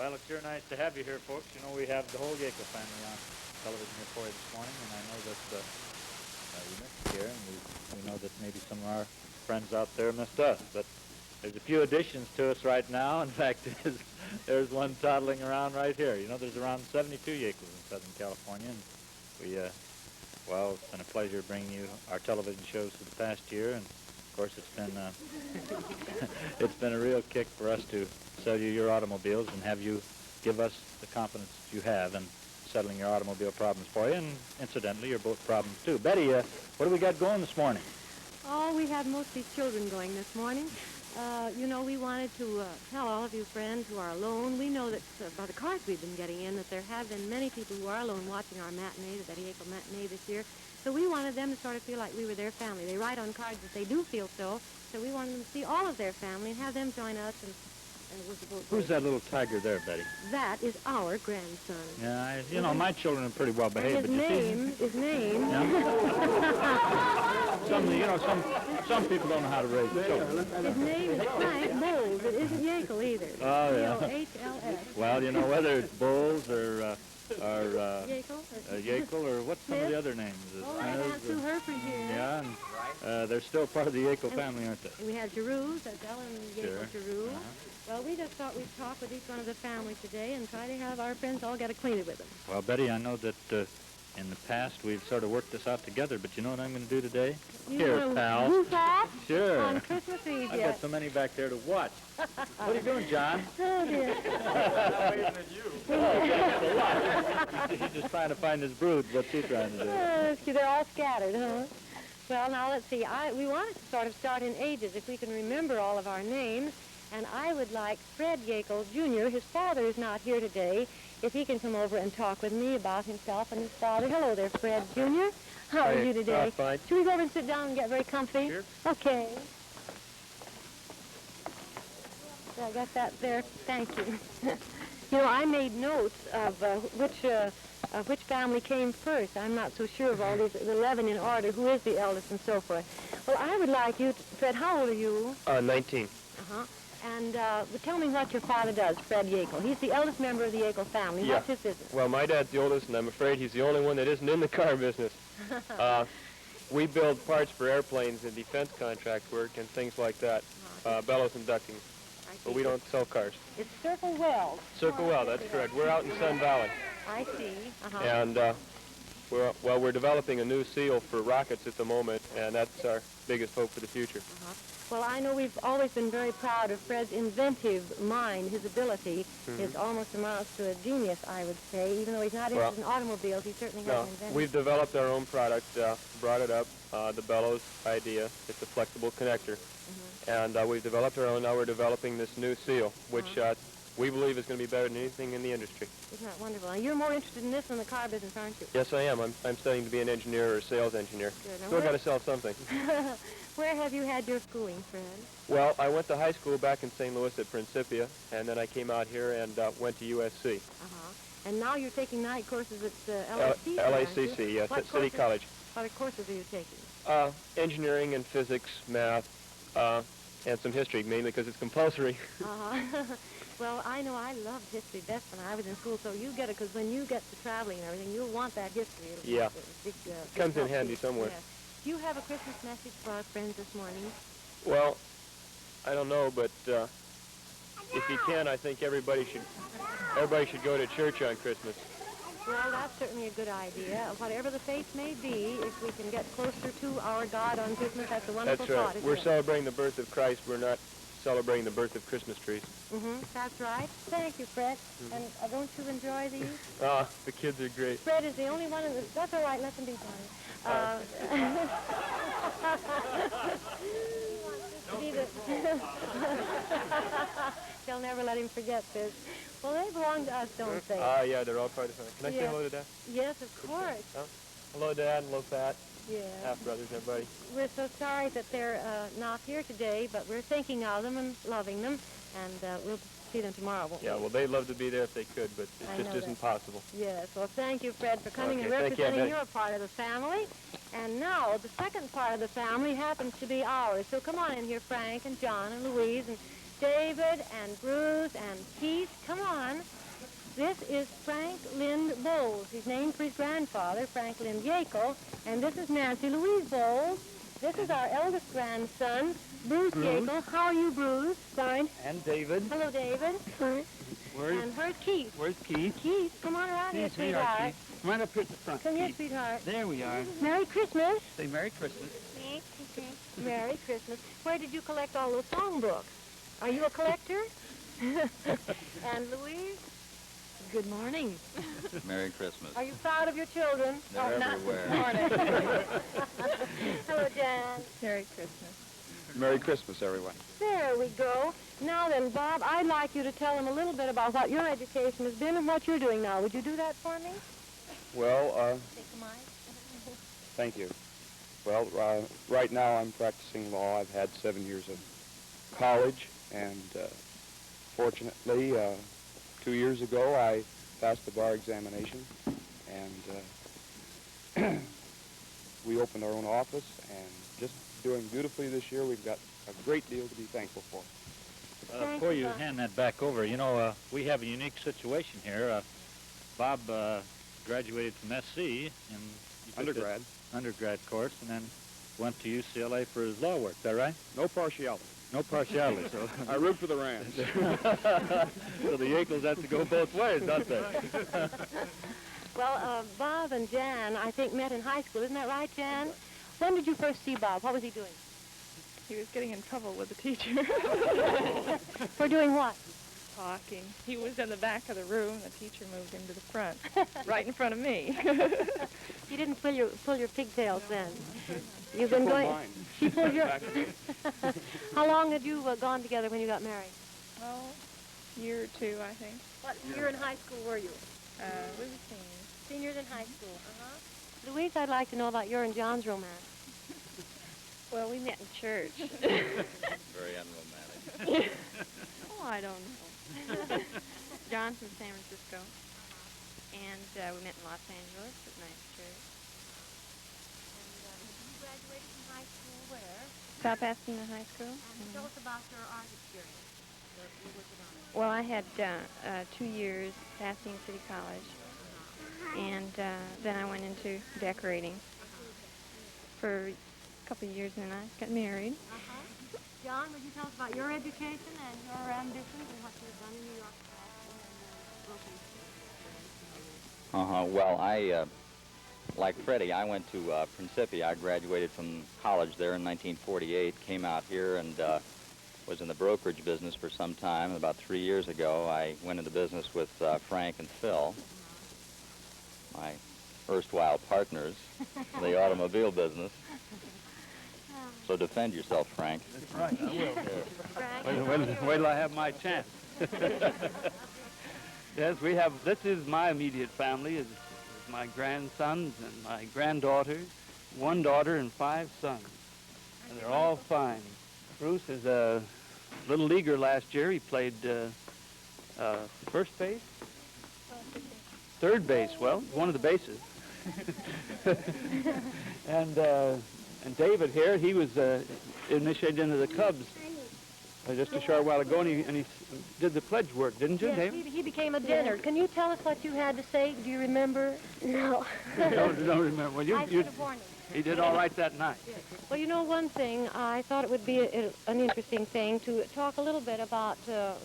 Well, it's sure nice to have you here, folks. You know, we have the whole Yeakel family on television here for you this morning, and I know that you missed here, and we know that maybe some of our friends out there missed us. But there's a few additions to us right now. In fact, there's one toddling around right here. You know, there's around 72 Yeakels in Southern California, and well, it's been a pleasure bringing you our television shows for the past year, and of course it's been it's been a real kick for us to sell you your automobiles and have you give us the confidence that you have in settling your automobile problems for you, and incidentally your boat problems too. Betty, what do we got going this morning? Oh, we have mostly children going this morning. You know, we wanted to tell all of you friends who are alone. We know that by the cards we've been getting in that there have been many people who are alone watching our matinee, the Yeakel matinee this year. So we wanted them to sort of feel like we were their family. They write on cards that they do feel so. So we wanted them to see all of their family and have them join us. And who's that little tiger there, Betty? That is our grandson. Yeah, you know, my children are pretty well behaved. And his name. Yeah. Some people don't know how to raise children. His name is Frank Bowles. It isn't Yeakel either. Oh, yeah. Yeakel. Well, you know, whether it's Bowles or Yeakel or what's some of the other names? Oh, I have Sue Herford here. Yeah, and they're still part of the Yeakel family, aren't they? And we have Giroux, that's Ellen Yeakel Giroux. Uh-huh. Well, we just thought we'd talk with each one of the family today and try to have our friends all get acquainted with them. Well, Betty, I know that in the past we've sort of worked this out together, but you know what I'm going to do today? Here, pal. Goof off? Sure. On Christmas Eve, I've got so many back there to watch. What are you doing, John? Oh, dear. I'm waving at you. He's just trying to find his brood. What's he trying to do? They're all scattered, huh? Well, now, let's see. We wanted to sort of start in ages, if we can remember all of our names. And I would like Fred Yeakel, Jr., his father is not here today, if he can come over and talk with me about himself and his father. Hello there, Fred, Jr. How are you today? Fine. Should we go over and sit down and get very comfy? Sure. Okay. I got that there. Thank you. You know, I made notes of which family came first. I'm not so sure of all these, the 11 in order, who is the eldest and so forth. Well, I would like you, Fred, how old are you? 19. Uh-huh. And tell me what your father does, Fred Yeakel. He's the eldest member of the Yeakel family. Yeah. What's his business? Well, my dad's the oldest, and I'm afraid he's the only one that isn't in the car business. We build parts for airplanes and defense contract work and things like that, bellows and ducting. But we don't sell cars. It's Circle Weld. Circle Weld, that's correct. We're out in Sun Valley. I see. Uh-huh. And we're developing a new seal for rockets at the moment, and that's our biggest hope for the future. Uh-huh. Well, I know we've always been very proud of Fred's inventive mind. His ability is almost amounts to a genius, I would say. Even though he's not interested in automobiles, he certainly has an invention. We've developed our own product, brought it up, the bellows idea. It's a flexible connector. And we've developed our own. Now we're developing this new seal, which we believe is going to be better than anything in the industry. Isn't that wonderful? Now, you're more interested in this than the car business, aren't you? Yes, I am. I'm studying to be an engineer or a sales engineer. Good. So I've got to sell something. Where have you had your schooling, Fred? Well, I went to high school back in St. Louis at Principia, and then I came out here and went to USC. And now you're taking night courses at LACC, LACC, yes, at City College. What courses are you taking? Engineering and physics, math, and some history, mainly because it's compulsory. Well, I know I loved history best when I was in school, so you get it, because when you get to traveling and everything, you'll want that history. Yeah. Comes in handy somewhere. Yes. Do you have a Christmas message for our friends this morning? Well, I don't know, but if you can, I think everybody should go to church on Christmas. Well, that's certainly a good idea. Whatever the faith may be, if we can get closer to our God on Christmas, that's a wonderful thought. We're celebrating the birth of Christ. We're not celebrating the birth of Christmas trees. That's right. Thank you, Fred. And don't you enjoy these? The kids are great. Fred is the only one in the... That's all right. Let them be funny. They'll never let him forget this. Well, they belong to us, don't they? Yeah, they're all part of the family. Can I say hello to Dad? Yes, of course. Hello, Dad. Hello, Pat. Yeah. Half-brothers, everybody. We're so sorry that they're not here today, but we're thinking of them and loving them, and we'll see them tomorrow, won't we? Yeah, well, they'd love to be there if they could, but it just isn't possible. Yes, well, thank you, Fred, for coming and Thank you, representing your part of the family. And now, the second part of the family happens to be ours. So come on in here, Frank and John and Louise, and David and Bruce and Keith. Come on. This is Frank Lynn Bowles. He's named for his grandfather, Frank Lynn Yeakel. And this is Nancy Louise Bowles. This is our eldest grandson, Bruce Yeakel. How are you, Bruce? Fine. And David. Hello, David. Fine. And where's Keith? Where's Keith? Keith, come on around here, sweetheart. Keith. Come right up here at the front, Come here, Keith. sweetheart. There we are. Merry Christmas. Say Merry Christmas. Merry Christmas. Where did you collect all those songbooks? Are you a collector? And Louise? Good morning. Merry Christmas. Are you proud of your children? They're everywhere. Not this morning. Hello, Jan. Merry Christmas. Merry Christmas, everyone. There we go. Now then, Bob, I'd like you to tell them a little bit about what your education has been and what you're doing now. Would you do that for me? Well, Take the mic. thank you. Well, right now I'm practicing law. I've had 7 years of college, and fortunately, 2 years ago I passed the bar examination, and we opened our own office, and just doing beautifully this year. We've got a great deal to be thankful for. Before you hand that back over, you know, we have a unique situation here. Bob graduated from SC in undergrad course, and then went to UCLA for his law work. Is that right? No partiality. No partiality. So I root for the Rams. so the Yeakels have to go both ways, don't they? Well, Bob and Jan, I think, met in high school. Isn't that right, Jan? When did you first see Bob? What was he doing? He was getting in trouble with the teacher. For doing what? Talking. He was in the back of the room. The teacher moved him to the front, right in front of me. You didn't pull your pigtails then. You've been going. She pulled your. How long had you gone together when you got married? Oh, year or two, I think. What year in high school were you? We were seniors. Seniors in high school. Louise, I'd like to know about your and John's romance. Well, we met in church. Very unromantic. Oh, I don't know. John's from San Francisco, and we met in Los Angeles at nice church. And you graduated from high school where? South Pasadena High School. And tell us about your art experience. Well, I had 2 years Pasadena City College, and then I went into decorating for a couple of years, and then I got married. John, would you tell us about your education and your ambitions and what you've done in New York? Well, I, like Freddie, I went to Principi. I graduated from college there in 1948, came out here and was in the brokerage business for some time. About 3 years ago, I went into business with Frank and Phil, my erstwhile partners in the automobile business. So defend yourself, Frank. That's right, I will. Frank, Wait till I have my chance. Yes, we have, this is my immediate family, is my grandsons and my granddaughters, 1 daughter and 5 sons. And they're all fine. Bruce is a little leaguer last year. He played first base? Third base, well, one of the bases. And David here, he was initiated into the Cubs just a short while ago, and he did the pledge work, didn't you, yes, David? he became a dinner. Can you tell us what you had to say? Do you remember? No. don't remember. Well, I should have warned him. he did all right that night. Well, you know, one thing, I thought it would be an interesting thing to talk a little bit about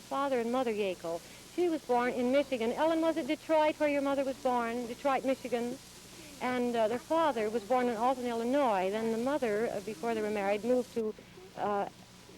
Father and Mother Yeakel. She was born in Michigan. Ellen, was it Detroit where your mother was born? Detroit, Michigan? And their father was born in Alton, Illinois. Then the mother, before they were married, moved to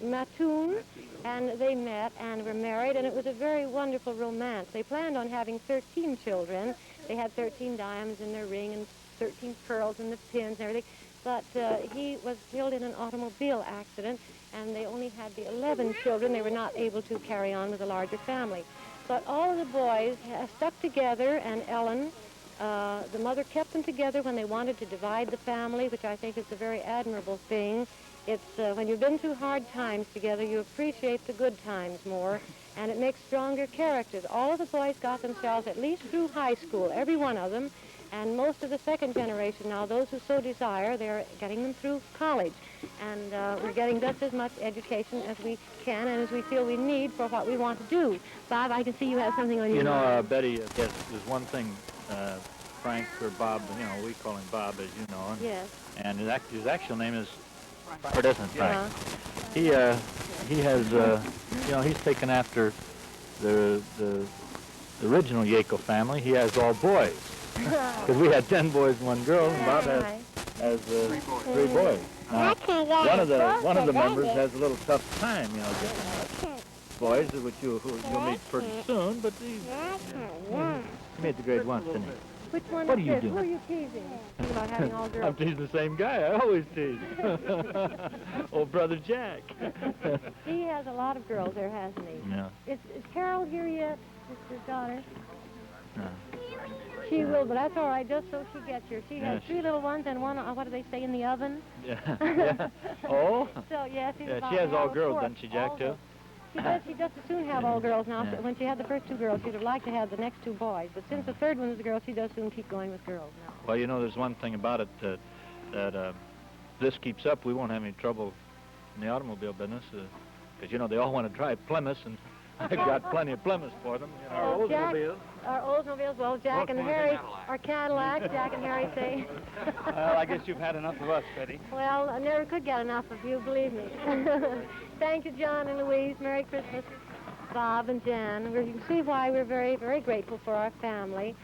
Matinee, and they met and were married, and it was a very wonderful romance. They planned on having 13 children. They had 13 diamonds in their ring and 13 pearls in the pins and everything. But he was killed in an automobile accident, and they only had the 11 children. They were not able to carry on with a larger family. But all of the boys stuck together, and Ellen, the mother, kept them together when they wanted to divide the family, which I think is a very admirable thing. It's when you've been through hard times together, you appreciate the good times more, and it makes stronger characters. All of the boys got themselves at least through high school, every one of them, And most of the second generation now, those who so desire, they're getting them through college. And we're getting just as much education as we can and as we feel we need for what we want to do. Bob, I can see you have something on your You know, mind. Betty, yes, there's one thing, Frank, or Bob, you know, we call him Bob, as you know. Yes. And his actual name is, or it isn't Frank. Uh-huh. He has, you know, he's taken after the original Yeakel family. He has all boys. Because we had 10 boys and 1 girl, and Bob has 3 boys. Now, one of the members has a little tough time, you know, getting boys, which you'll meet pretty soon, but he made the grade once, didn't he? Which one What is are you this? doing? Who are you teasing? About having all girls. I'm teasing the same guy. I always tease. Old brother Jack. He has a lot of girls there, hasn't he? Yeah. Is Carol here yet, his daughter? No. She will, but that's all right, just so she gets here. She has Yeah, 3 little ones and one, what do they say, in the oven? Yeah. Yeah. Oh? So, yes, she's Yeah, about she to has have all a girls, 4th doesn't she, Jack, too? She just as soon have all girls now. Yeah. When she had the first 2 girls, she'd have liked to have the next 2 boys. But since the 3rd one is a girl, she does soon keep going with girls now. Well, you know, there's one thing about it, that this keeps up, we won't have any trouble in the automobile business, because, you know, they all want to drive Plymouths, and I've got plenty of Plymouths for them. You know, our Jack, Oldsmobiles. our Oldsmobiles, well, Jack and Harry, our Cadillacs, Jack and Harry say. Well, I guess you've had enough of us, Betty. Well, I never could get enough of you, believe me. Thank you, John and Louise. Merry Christmas, Bob and Jan. You can see why we're very, very grateful for our family.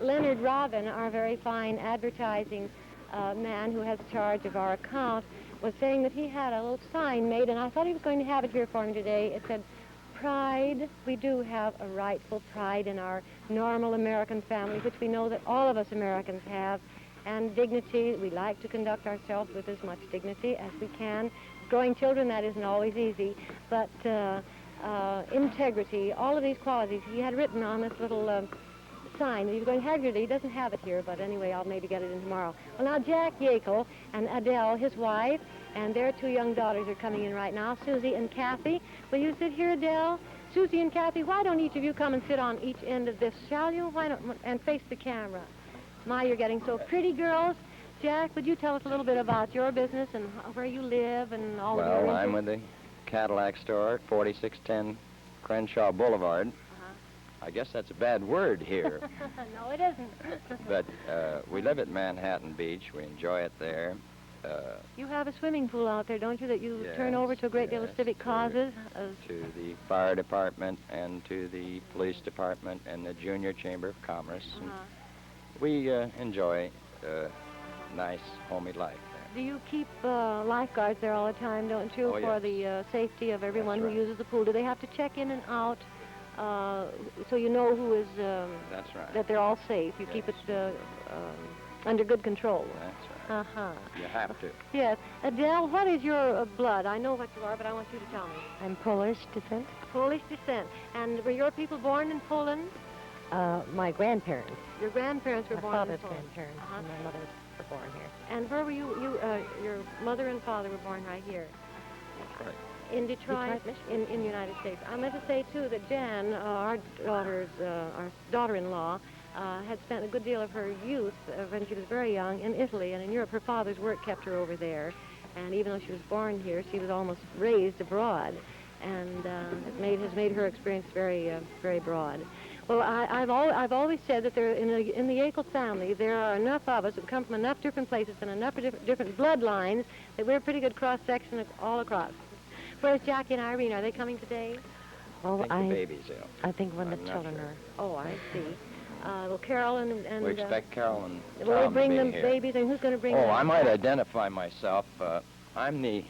Leonard Robin, our very fine advertising man who has charge of our account, was saying that he had a little sign made, and I thought he was going to have it here for him today. It said, pride. We do have a rightful pride in our normal American family, which we know that all of us Americans have, and dignity. We like to conduct ourselves with as much dignity as we can. Growing children, that isn't always easy, but integrity, all of these qualities he had written on this little sign that he was going to have here today. He doesn't have it here, but anyway, I'll maybe get it in tomorrow. Well, now, Jack Yeakel and Adele, his wife, and their 2 young daughters are coming in right now, Susie and Kathy. Will you sit here, Adele? Susie and Kathy, why don't each of you come and sit on each end of this, shall you? Why don't, and face the camera. My, you're getting so pretty, girls. Jack, would you tell us a little bit about your business and where you live and all of your Well, I'm interests? with the Cadillac store at 4610 Crenshaw Boulevard. I guess that's a bad word here, No, it isn't. but we live at Manhattan Beach. We enjoy it there. You have a swimming pool out there, don't you, that you turn Yes, over to a great deal of yes, civic causes? To the fire department and to the police department and the Junior Chamber of Commerce. And we enjoy a nice, homey life there. Do you keep lifeguards there all the time, don't you, Oh, for yes. the safety of everyone That's who right. uses the pool? Do they have to check in and out so you know who is, That's right. that they're all safe? You keep it under good control. That's right. Uh-huh. You have to. Yes. Adele, what is your blood? I know what you are, but I want you to tell me. I'm Polish descent. Polish descent. And were your people born in Poland? My grandparents, Your grandparents were my born in father's Poland. grandparents, Uh-huh. and my mother's were born here. And where were your mother and father were born right here? Right. In Detroit, Detroit, Michigan. in the United States. I meant to say, too, that Jan, our daughter-in-law, had spent a good deal of her youth when she was very young in Italy and in Europe. Her father's work kept her over there. And even though she was born here, she was almost raised abroad. And it has made her experience very, very broad. Well, I've always said that there, in the Yeakel family, there are enough of us who come from enough different places and enough different bloodlines that we're a pretty good cross-section all across. Where's Jackie and Irene? Are they coming today? Well, I think the baby's ill. I think when the I'm not children sure. are. Oh, I see. Well, Carol and We expect Carol and will they Tom bring to be them here. babies? And who's going to bring them? Oh, I might identify myself. I'm the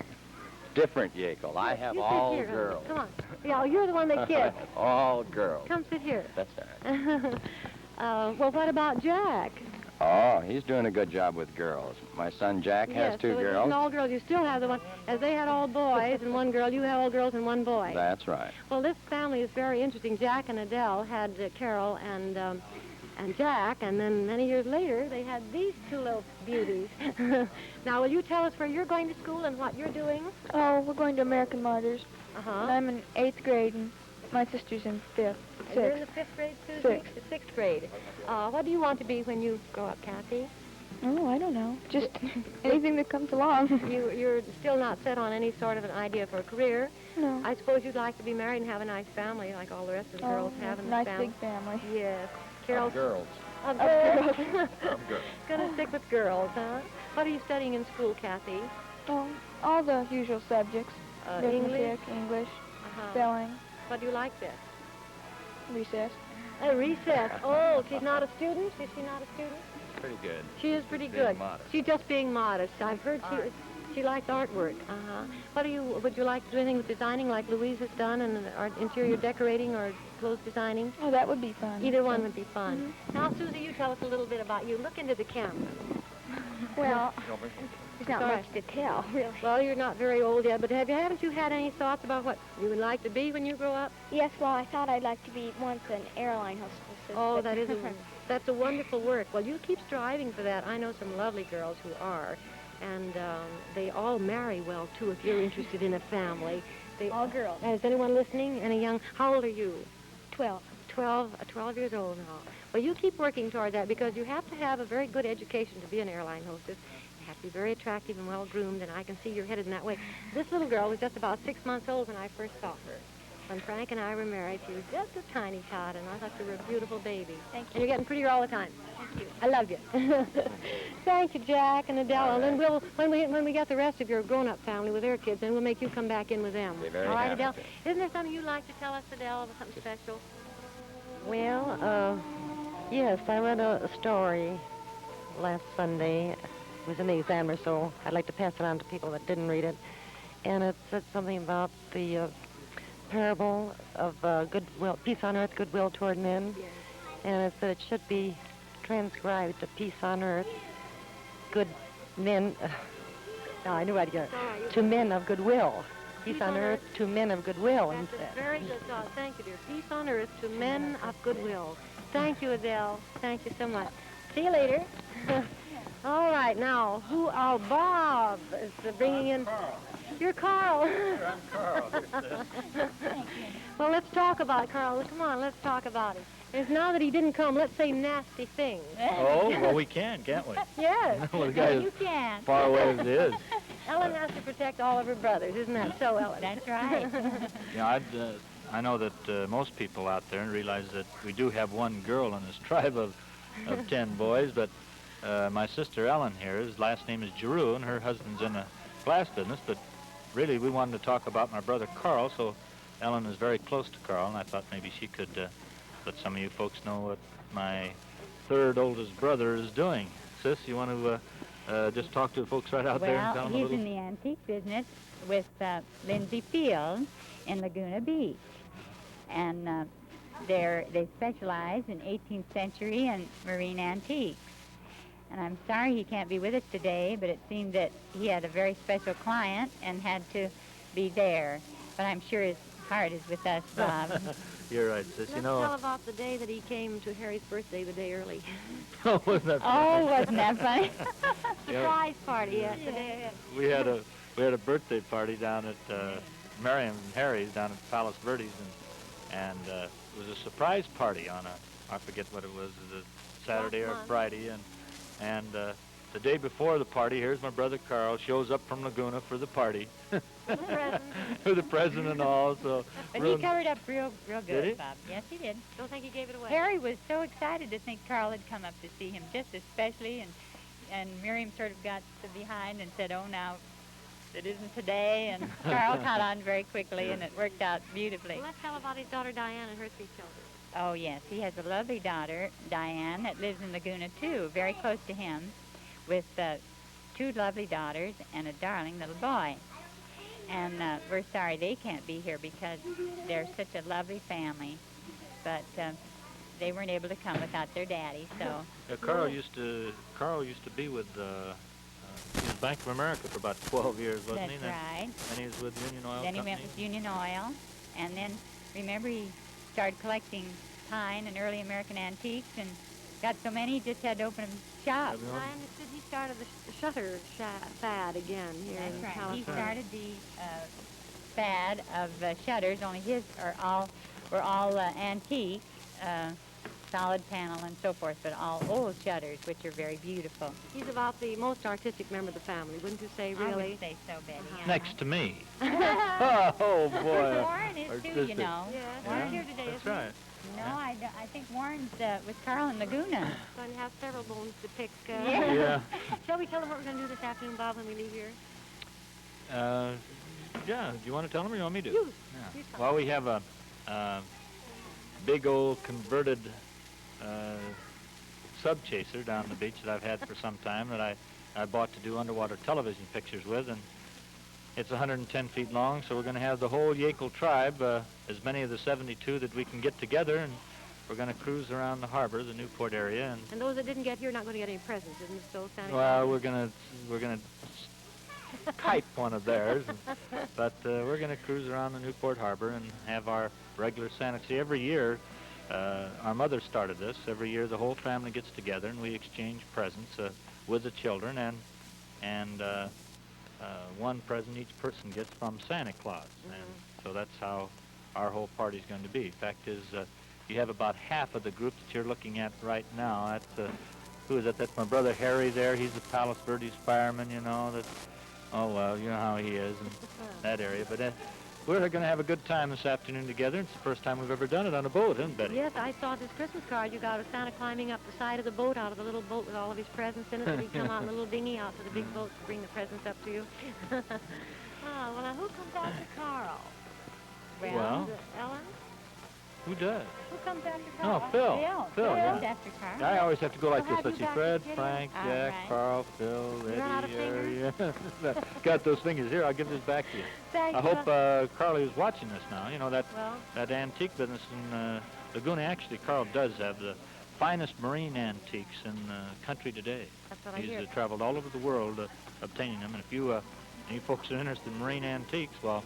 different Yeakel. I have You sit all here, honey. girls. Come on. Yeah, you're the one they kiss. All girls. Come sit here. That's all right. Well, what about Jack? Oh, he's doing a good job with girls. My son Jack has Yes, 2 so it girls. isn't all girls. You still have the one. As they had all boys and 1 girl, you have all girls and 1 boy. That's right. Well, this family is very interesting. Jack and Adele had Carol and Jack, and then many years later, they had these 2 little beauties. Now, will you tell us where you're going to school and what you're doing? Oh, we're going to American Martyrs. Uh-huh. And I'm in 8th grade, and My sister's in fifth. You're in Sixth. the 5th grade, too? Sixth. Sixth grade. What do you want to be when you grow up, Kathy? Oh, I don't know. Just anything that comes along. You're still not set on any sort of an idea for a career. No. I suppose you'd like to be married and have a nice family like all the rest of the girls have in the nice family. big family. Yes. Carol. Girls. Of girls. Of girls. Gonna stick with girls, huh? What are you studying in school, Kathy? Oh, all the usual subjects. English? Arithmetic, English, Uh-huh. spelling, What do you like best? recess. Recess. Oh, she's not a student? Is she not a student? Pretty good. She is pretty Being good. modest. She's just being modest. I've heard she likes artwork. Uh-huh. Would you like to do anything with designing like Louise has done, and interior decorating or clothes designing? Oh, that would be fun. Either one would be fun. Now, Susie, you tell us a little bit about you. Look into the camera. Well, there's not Sorry. much to tell, really. Well, you're not very old yet, but haven't you had any thoughts about what you would like to be when you grow up? Yes, well, I thought I'd like to be once an airline hostess. Oh, that's a wonderful work. Well, you keep striving for that. I know some lovely girls who are, and they all marry well, too, if you're interested in a family. All girls. Is anyone listening? Any young? How old are you? 12. 12 years old now. Well, you keep working toward that because you have to have a very good education to be an airline hostess. You have to be very attractive and well-groomed, and I can see you're headed in that way. This little girl was just about 6 months old when I first saw her. When Frank and I were married, she was just a tiny tot, and I thought you were a beautiful baby. Thank you. And you're getting prettier all the time. Thank you. I love you. Thank you, Jack and Adele. And then we'll, when we get the rest of your grown-up family with their kids, then we'll make you come back in with them. Be very all right, happy Adele? to. Isn't there something you'd like to tell us, Adele, about something special? Well, yes, I read a story last Sunday. It was in the Examiner, so I'd like to pass it on to people that didn't read it. And it said something about the parable of goodwill, peace on earth, goodwill toward men. Yes. And it said it should be transcribed to peace on earth, good men. No, I knew I'd get it. All right, To men of goodwill. Peace on earth to men of goodwill That's instead. a very good thought. Thank you, dear. Peace on earth to men of goodwill. Thank you, Adele. Thank you so much. See you later. All right, now, Bob is bringing in... Carl. You're Carl. Here, I'm Carl. Well, let's talk about Carl. Come on, let's talk about him. Because now that he didn't come, let's say nasty things. Oh, well, we can't we? Yes. Well, the guy is You can. far away as he is. Ellen has to protect all of her brothers. Isn't that so, Ellen? That's right. I know that most people out there realize that we do have one girl in this tribe of 10 boys, but my sister Ellen here, his last name is Giroux, and her husband's in the glass business, but really we wanted to talk about my brother Carl, so Ellen is very close to Carl, and I thought maybe she could let some of you folks know what my third oldest brother is doing. Sis, you want to just talk to the folks right out there and tell them a He's little? in the antique business with Lindsay Field in Laguna Beach. And they specialize in 18th century and marine antiques. And I'm sorry he can't be with us today, but it seemed that he had a very special client and had to be there. But I'm sure his heart is with us, Bob. You're right, sis. Let's tell about the day that he came to Harry's birthday the day early. Oh, wasn't that Oh, wasn't that funny? Surprise party, yes. The day. We had a birthday party down at Miriam and Harry's down at Palos Verdes, and it was a surprise party on I forget what it was, a Saturday or Last month. Friday, and the day before the party, here's my brother Carl shows up from Laguna for the party. Present. With the present and all, so. But he covered up real Did good, he? Bob. Yes, he did. Don't think he gave it away. Harry was so excited to think Carl had come up to see him, just especially, and Miriam sort of got to behind and said, "Oh, now, it isn't today," and Carl caught on very quickly, and it worked out beautifully. Well, let's tell about his daughter Diane and her 3 children. Oh, yes, he has a lovely daughter, Diane, that lives in Laguna, too, very close to him, with 2 lovely daughters and a darling little boy. And we're sorry they can't be here because they're such a lovely family. But they weren't able to come without their daddy, so... Carl used to be with he was Bank of America for about 12 years, wasn't That's he? right. Then he was with Union Oil Then he Company. went with Union Oil, and then, remember, he started collecting pine and early American antiques, and got so many he just had to open a shop. Everyone? I understood he started the shutter fad again here That's in right. He California. started the fad of shutters, only his are all were all antique, solid panel and so forth, but all old shutters, which are very beautiful. He's about the most artistic member of the family, wouldn't you say, I really? would say so, Betty. Next to me. Oh, Oh, boy. Warren is too, you Artistic. know. Yeah, Warren, he's here today, That's isn't he? right. No, I think Warren's with Carl in Laguna. Going to have several bones to pick. Yeah. Shall we tell them what we're going to do this afternoon, Bob, when we leave here? Yeah, do you want to tell them or you want me to? You. Yeah. You tell Well, we have a big old converted sub chaser down the beach that I've had for some time that I bought to do underwater television pictures with, and it's 110 feet long, so we're going to have the whole Yeakel tribe, as many of the 72 that we can get together, and we're going to cruise around the harbor, the Newport area, And those that didn't get here are not going to get any presents, isn't it so, Santa well, Claus? we're gonna type one of theirs, but we're gonna cruise around the Newport Harbor and have our regular Santa. See, every year, our mother started this. Every year, the whole family gets together and we exchange presents with the children, and one present each person gets from Santa Claus, and so that's how our whole party's going to be. Fact is, you have about half of the group that you're looking at right now. That's who is that? That's my brother Harry there. He's the Palos Verdes fireman, you know. That's, oh, well, you know how he is in that area. But we're going to have a good time this afternoon together. It's the first time we've ever done it on a boat, isn't it, Betty? Yes, I saw this Christmas card you got of Santa climbing up the side of the boat out of the little boat with all of his presents in it, so he'd come out in a little dinghy out to the big boat to bring the presents up to you. Well, now who comes after Carl? Well, Ellen? who does? Who comes after Carl? Oh, Phil. Phil, yeah. after Carl. I always have to go like Well, this. have Let's you see, got Fred, your kitty? Frank, All Jack, right. Carl, Phil, You run out of Eddie, yeah. Got those fingers here. I'll give this back to you. Thanks. I hope Carly is watching this now. You know, that antique business in Laguna, actually, Carl does have the finest marine antiques in the country today. That's what I He's hear. traveled all over the world obtaining them. And if you folks are interested in marine antiques, well,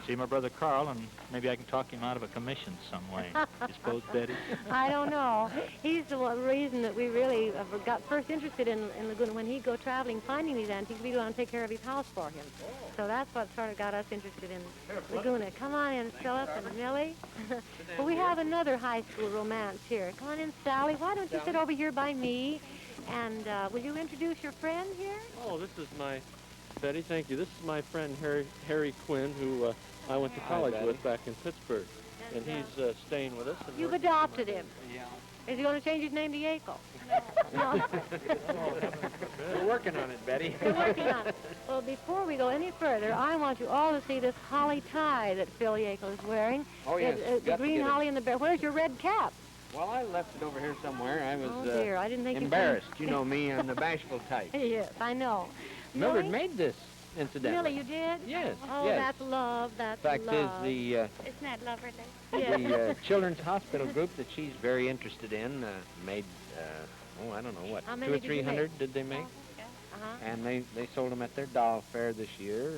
see my brother Carl, and maybe I can talk him out of a commission some way. You suppose, Betty? I don't know. He's the one reason that we really got first interested in Laguna. When he'd go traveling finding these antiques, we'd go out and take care of his house for him. So that's what sort of got us interested in Laguna. Come on in, Philip and Millie. Well, we have another high school romance here. Come on in, Sally. Why don't you sit over here by me? And will you introduce your friend here? Oh, this is my, Betty, thank you. This is my friend Harry Quinn, who I went to college with back in Pittsburgh. And he's staying with us. And You've we're- adopted him. Yeah. Is he going to change his name to Yeakel? No. We're working on it, Betty. You're working on it. Well, before we go any further, I want you all to see this holly tie that Phil Yeakel is wearing. Oh, yes. The Got to green get it. holly and the bear. Where's your red cap? Well, I left it over here somewhere. I was Oh, dear. I didn't think embarrassed. You know me, I'm the bashful type. Yes, I know. Mildred Millie? made this, incidentally. Millie, you did? Yes, Oh, yes. that's love. That's Fact love. is, the Isn't that lovely? Yes. the Children's Hospital group that she's very interested in made, I don't know what, How 200 many or did you make? 300 did they make? Uh-huh. And they sold them at their doll fair this year.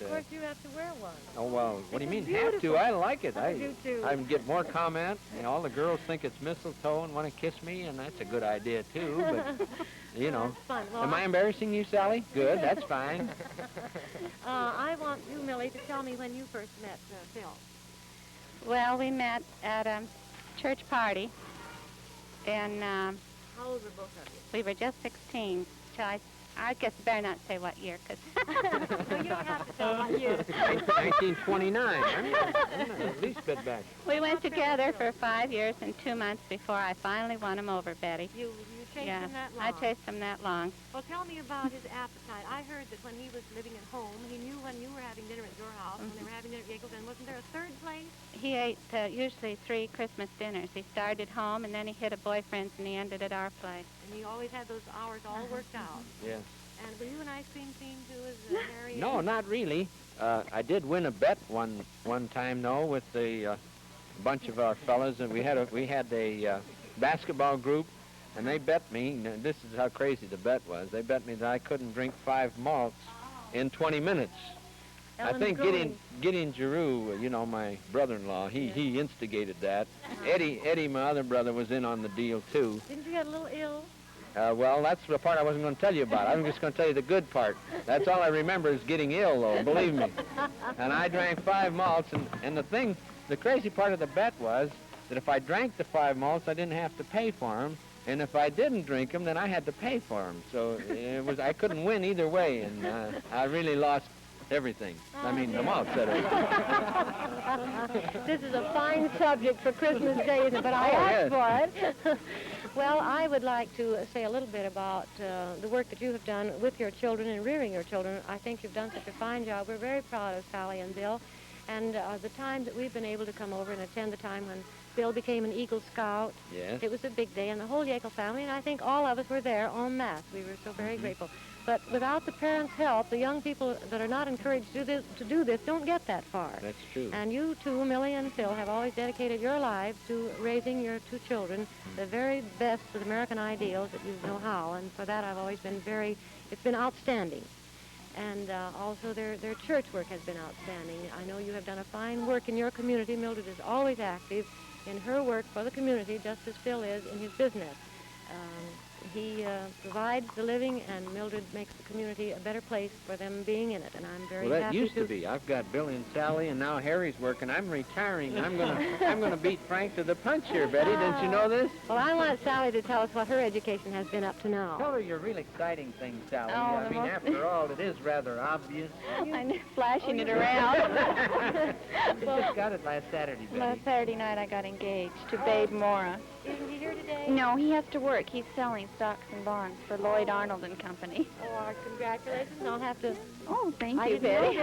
Of course, you have to wear one. Oh, well, what do you mean It's have to? beautiful. I like it. I do too. I can get more comment. You know, all the girls think it's mistletoe and want to kiss me, and that's a good idea, too. But, you know. That's fun. Well, Am I embarrassing you, Sally? Good, that's fine. I want you, Millie, to tell me when you first met Phil. Well, we met at a church party, and How old were both of you? we were just 16. So I guess better not say what year, because Well, you don't have to tell what year. 1929. I'm not at least a bit back. we went together for 5 years and 2 months before I finally won him over, Betty. You chased Yeah, him that long. I chased him that long. Well, tell me about his appetite. I heard that when he was living at home, he knew when you were having dinner at your house, when they were having dinner at Yeakel's, and wasn't there a third place? He ate usually 3 Christmas dinners. He started home, and then he hit a boyfriend's, and he ended at our place. And he always had those hours all worked out. Yes. And were you an ice cream team too, as Harry? No, not really. I did win a bet one time, though, with a bunch of our fellas, and we had a basketball group, and they bet me. And this is how crazy the bet was. They bet me that I couldn't drink 5 malts in 20 minutes. Ellen's I think going. Gideon Giroux, you know, my brother-in-law, he instigated that. Eddie, my other brother, was in on the deal too. Didn't you get a little ill? Well, that's the part I wasn't going to tell you about. I'm just going to tell you the good part. That's all I remember is getting ill, though, believe me. And I drank 5 malts, and the thing the crazy part of the bet was that if I drank the 5 malts, I didn't have to pay for them. And if I didn't drink them, then I had to pay for them. So I couldn't win either way, and I really lost everything. I mean, the malts, that is. This is a fine subject for Christmas Day, isn't it? But I asked for it. Well, I would like to say a little bit about the work that you have done with your children and rearing your children. I think you've done such a fine job. We're very proud of Sally and Bill. And the time that we've been able to come over and attend the time when Bill became an Eagle Scout. Yes. It was a big day, and the whole Yeakel family, and I think all of us were there en masse. We were so very grateful. But without the parents' help, the young people that are not encouraged to do this don't get that far. That's true. And you two, Millie and Phil, have always dedicated your lives to raising your 2 children the very best of American ideals that you know how. And for that, I've always been it's been outstanding. And also their church work has been outstanding. I know you have done a fine work in your community. Mildred is always active in her work for the community, just as Phil is in his business. He provides the living, and Mildred makes the community a better place for them being in it, and I'm very Well, that happy used to be. I've got Billy and Sally, and now Harry's working. I'm retiring. I'm gonna beat Frank to the punch here, Betty. Didn't you know this? Well, I want Sally to tell us what her education has been up to now. Tell her your real exciting thing, Sally. Oh, I mean, after all, it is rather obvious. I'm flashing it around. You just got it last Saturday, Betty. Last Saturday night I got engaged to Babe Mora. Isn't he here today? No, he has to work. He's selling stocks and bonds for Lloyd Arnold and Company. Oh, congratulations. I'll have to... Oh, thank I you, didn't Betty.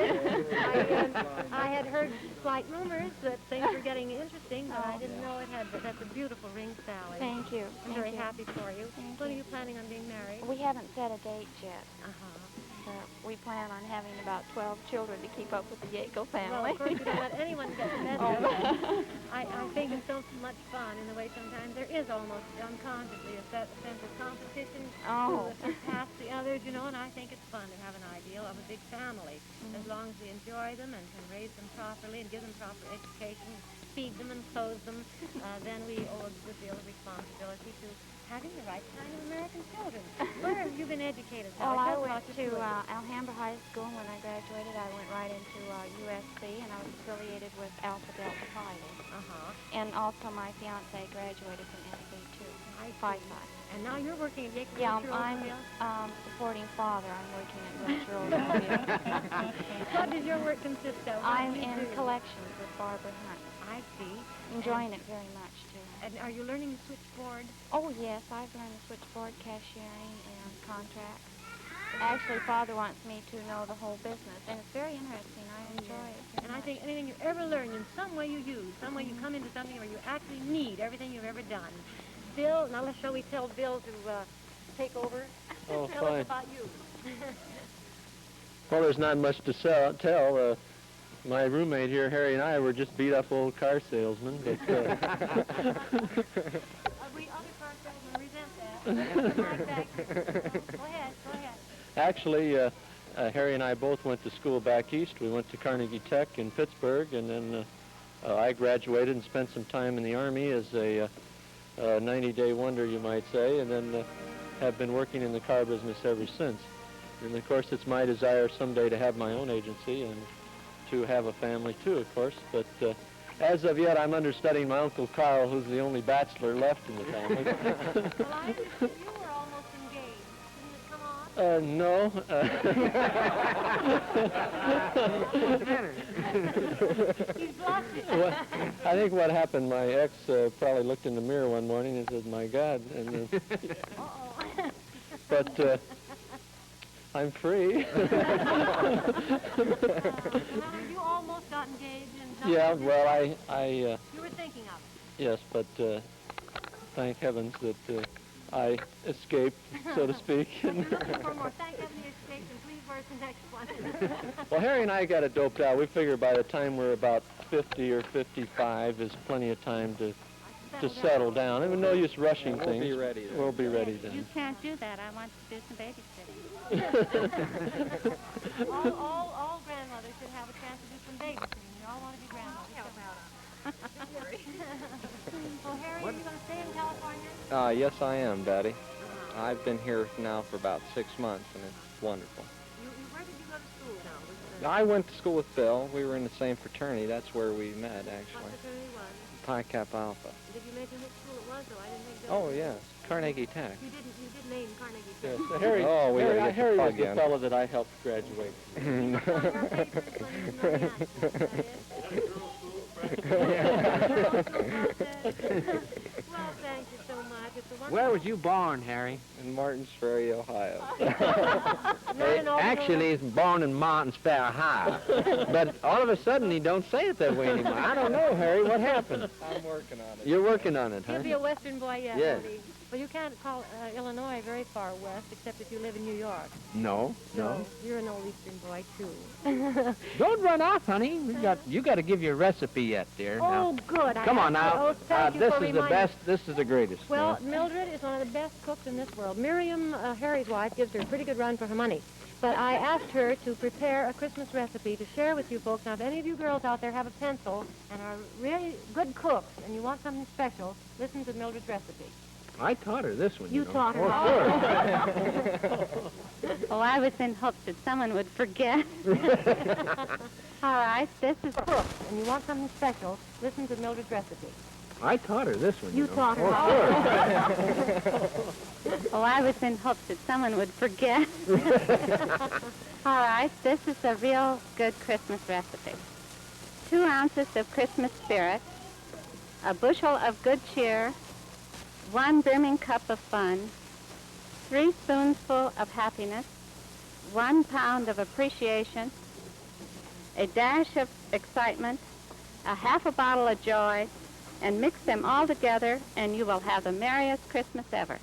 know I had heard slight rumors that things were getting interesting, but I didn't know it had. But that's a beautiful ring, Sally. Thank you. I'm very happy for you. When are you planning on being married? We haven't set a date yet. Uh-huh. We plan on having about 12 children to keep up with the Yeakel family. Well, of course, you don't let anyone get measured. I think it's so much fun in the way sometimes there is almost unconsciously a sense of competition to surpass the others, you know, and I think it's fun to have an ideal of a big family. As long as we enjoy them and can raise them properly and give them proper education, feed them and clothe them, then we owe a good deal of responsibility to having the right kind of American children. Where have you been educated? Well, I went to Alhambra High School. When I graduated, I went right into USC, and I was affiliated with Alpha Delta Pi. And also my fiance graduated from SC too. Phi Phi. And now you're working at Yeakel. Yeah, I'm supporting father. I'm working at Wilshire Automobile. What does your work consist of? I'm in collections with Barbara Hunt. I see. Enjoying it very much too. And are you learning the switchboard? Oh yes, I've learned the switchboard, cashiering, and contracts. Actually, Father wants me to know the whole business, and it's very interesting. I enjoy it. And I think anything you ever learn, in some way you use, some way you come into something where you actually need everything you've ever done. Bill, now shall we tell Bill to take over? Oh, tell fine. us about you. Well, there's not much to tell. My roommate here, Harry, and I were just beat-up old car salesmen. But, We other car salesmen resent that. Go ahead. Actually, Harry and I both went to school back east. We went to Carnegie Tech in Pittsburgh, and then I graduated and spent some time in the Army as a 90-day wonder, you might say, and then have been working in the car business ever since. And, of course, it's my desire someday to have my own agency and to have a family, too, of course. But as of yet, I'm understudying my Uncle Carl, who's the only bachelor left in the family. Well, I understand you were almost engaged. Didn't it come on? No. He's blushing. Well, I think what happened, my ex probably looked in the mirror one morning and said, "My God." And, but I'm free. You almost got engaged. Yeah, well, I you were thinking of it. yes, but thank heavens that I escaped, so to speak. You're looking for more. Thank heaven you escaped, and please where's the next one? Well, Harry and I got it doped out. We figure by the time we're about 50 or 55 is plenty of time to settle down. I mean, no use rushing things. We'll be ready then. We'll be ready then. You can't do that. I want to do some babysitting. all grandmothers should have a chance to do some babysitting. We all want to be grandmothers. Well, Harry, are you going to stay in California? Yes, I am, Betty. I've been here now for about 6 months, and it's wonderful. Where did you go to school now? I went to school with Phil. We were in the same fraternity. That's where we met, actually. What fraternity was it? Pi Kappa Alpha. Did you mention which school it was, though? I didn't think Oh, yes. Carnegie Tech. You did name Carnegie Tech. Yes. Harry, Oh, we gotta get the Harry was plug the in. fellow that I helped graduate. Well, thank you so much. It's a wonderful... Where was you born, Harry? In Martins Ferry, Ohio. Actually, he's born in Martins Ferry, Ohio. But all of a sudden, he don't say it that way anymore. I don't know, Harry. What happened? I'm working on it. You're working on it, huh? He'll be a Western boy yet, Yes. won't he? Well, you can't call Illinois very far west, except if you live in New York. No, no. You're an old Eastern boy, too. Don't run off, honey. You got to give your recipe yet, dear. Oh, Now, good. come on now. Oh, thank you This for is the reminding best. This is the greatest. Well, Mildred is one of the best cooks in this world. Miriam, Harry's wife, gives her a pretty good run for her money. But I asked her to prepare a Christmas recipe to share with you folks. Now, if any of you girls out there have a pencil and are really good cooks and you want something special, listen to Mildred's recipe. I taught her this one. You know. taught her. Oh, sure. Oh, I was in hopes that someone would forget. All right, this is Cook, and you want something special, listen to Mildred's recipe. I taught her this one. You know. taught her. Oh, sure. Oh, I was in hopes that someone would forget. All right, this is a real good Christmas recipe. 2 ounces of Christmas spirit, a bushel of good cheer, 1 brimming cup of fun, 3 spoonfuls of happiness, 1 pound of appreciation, a dash of excitement, a half a bottle of joy, and mix them all together, and you will have the merriest Christmas ever.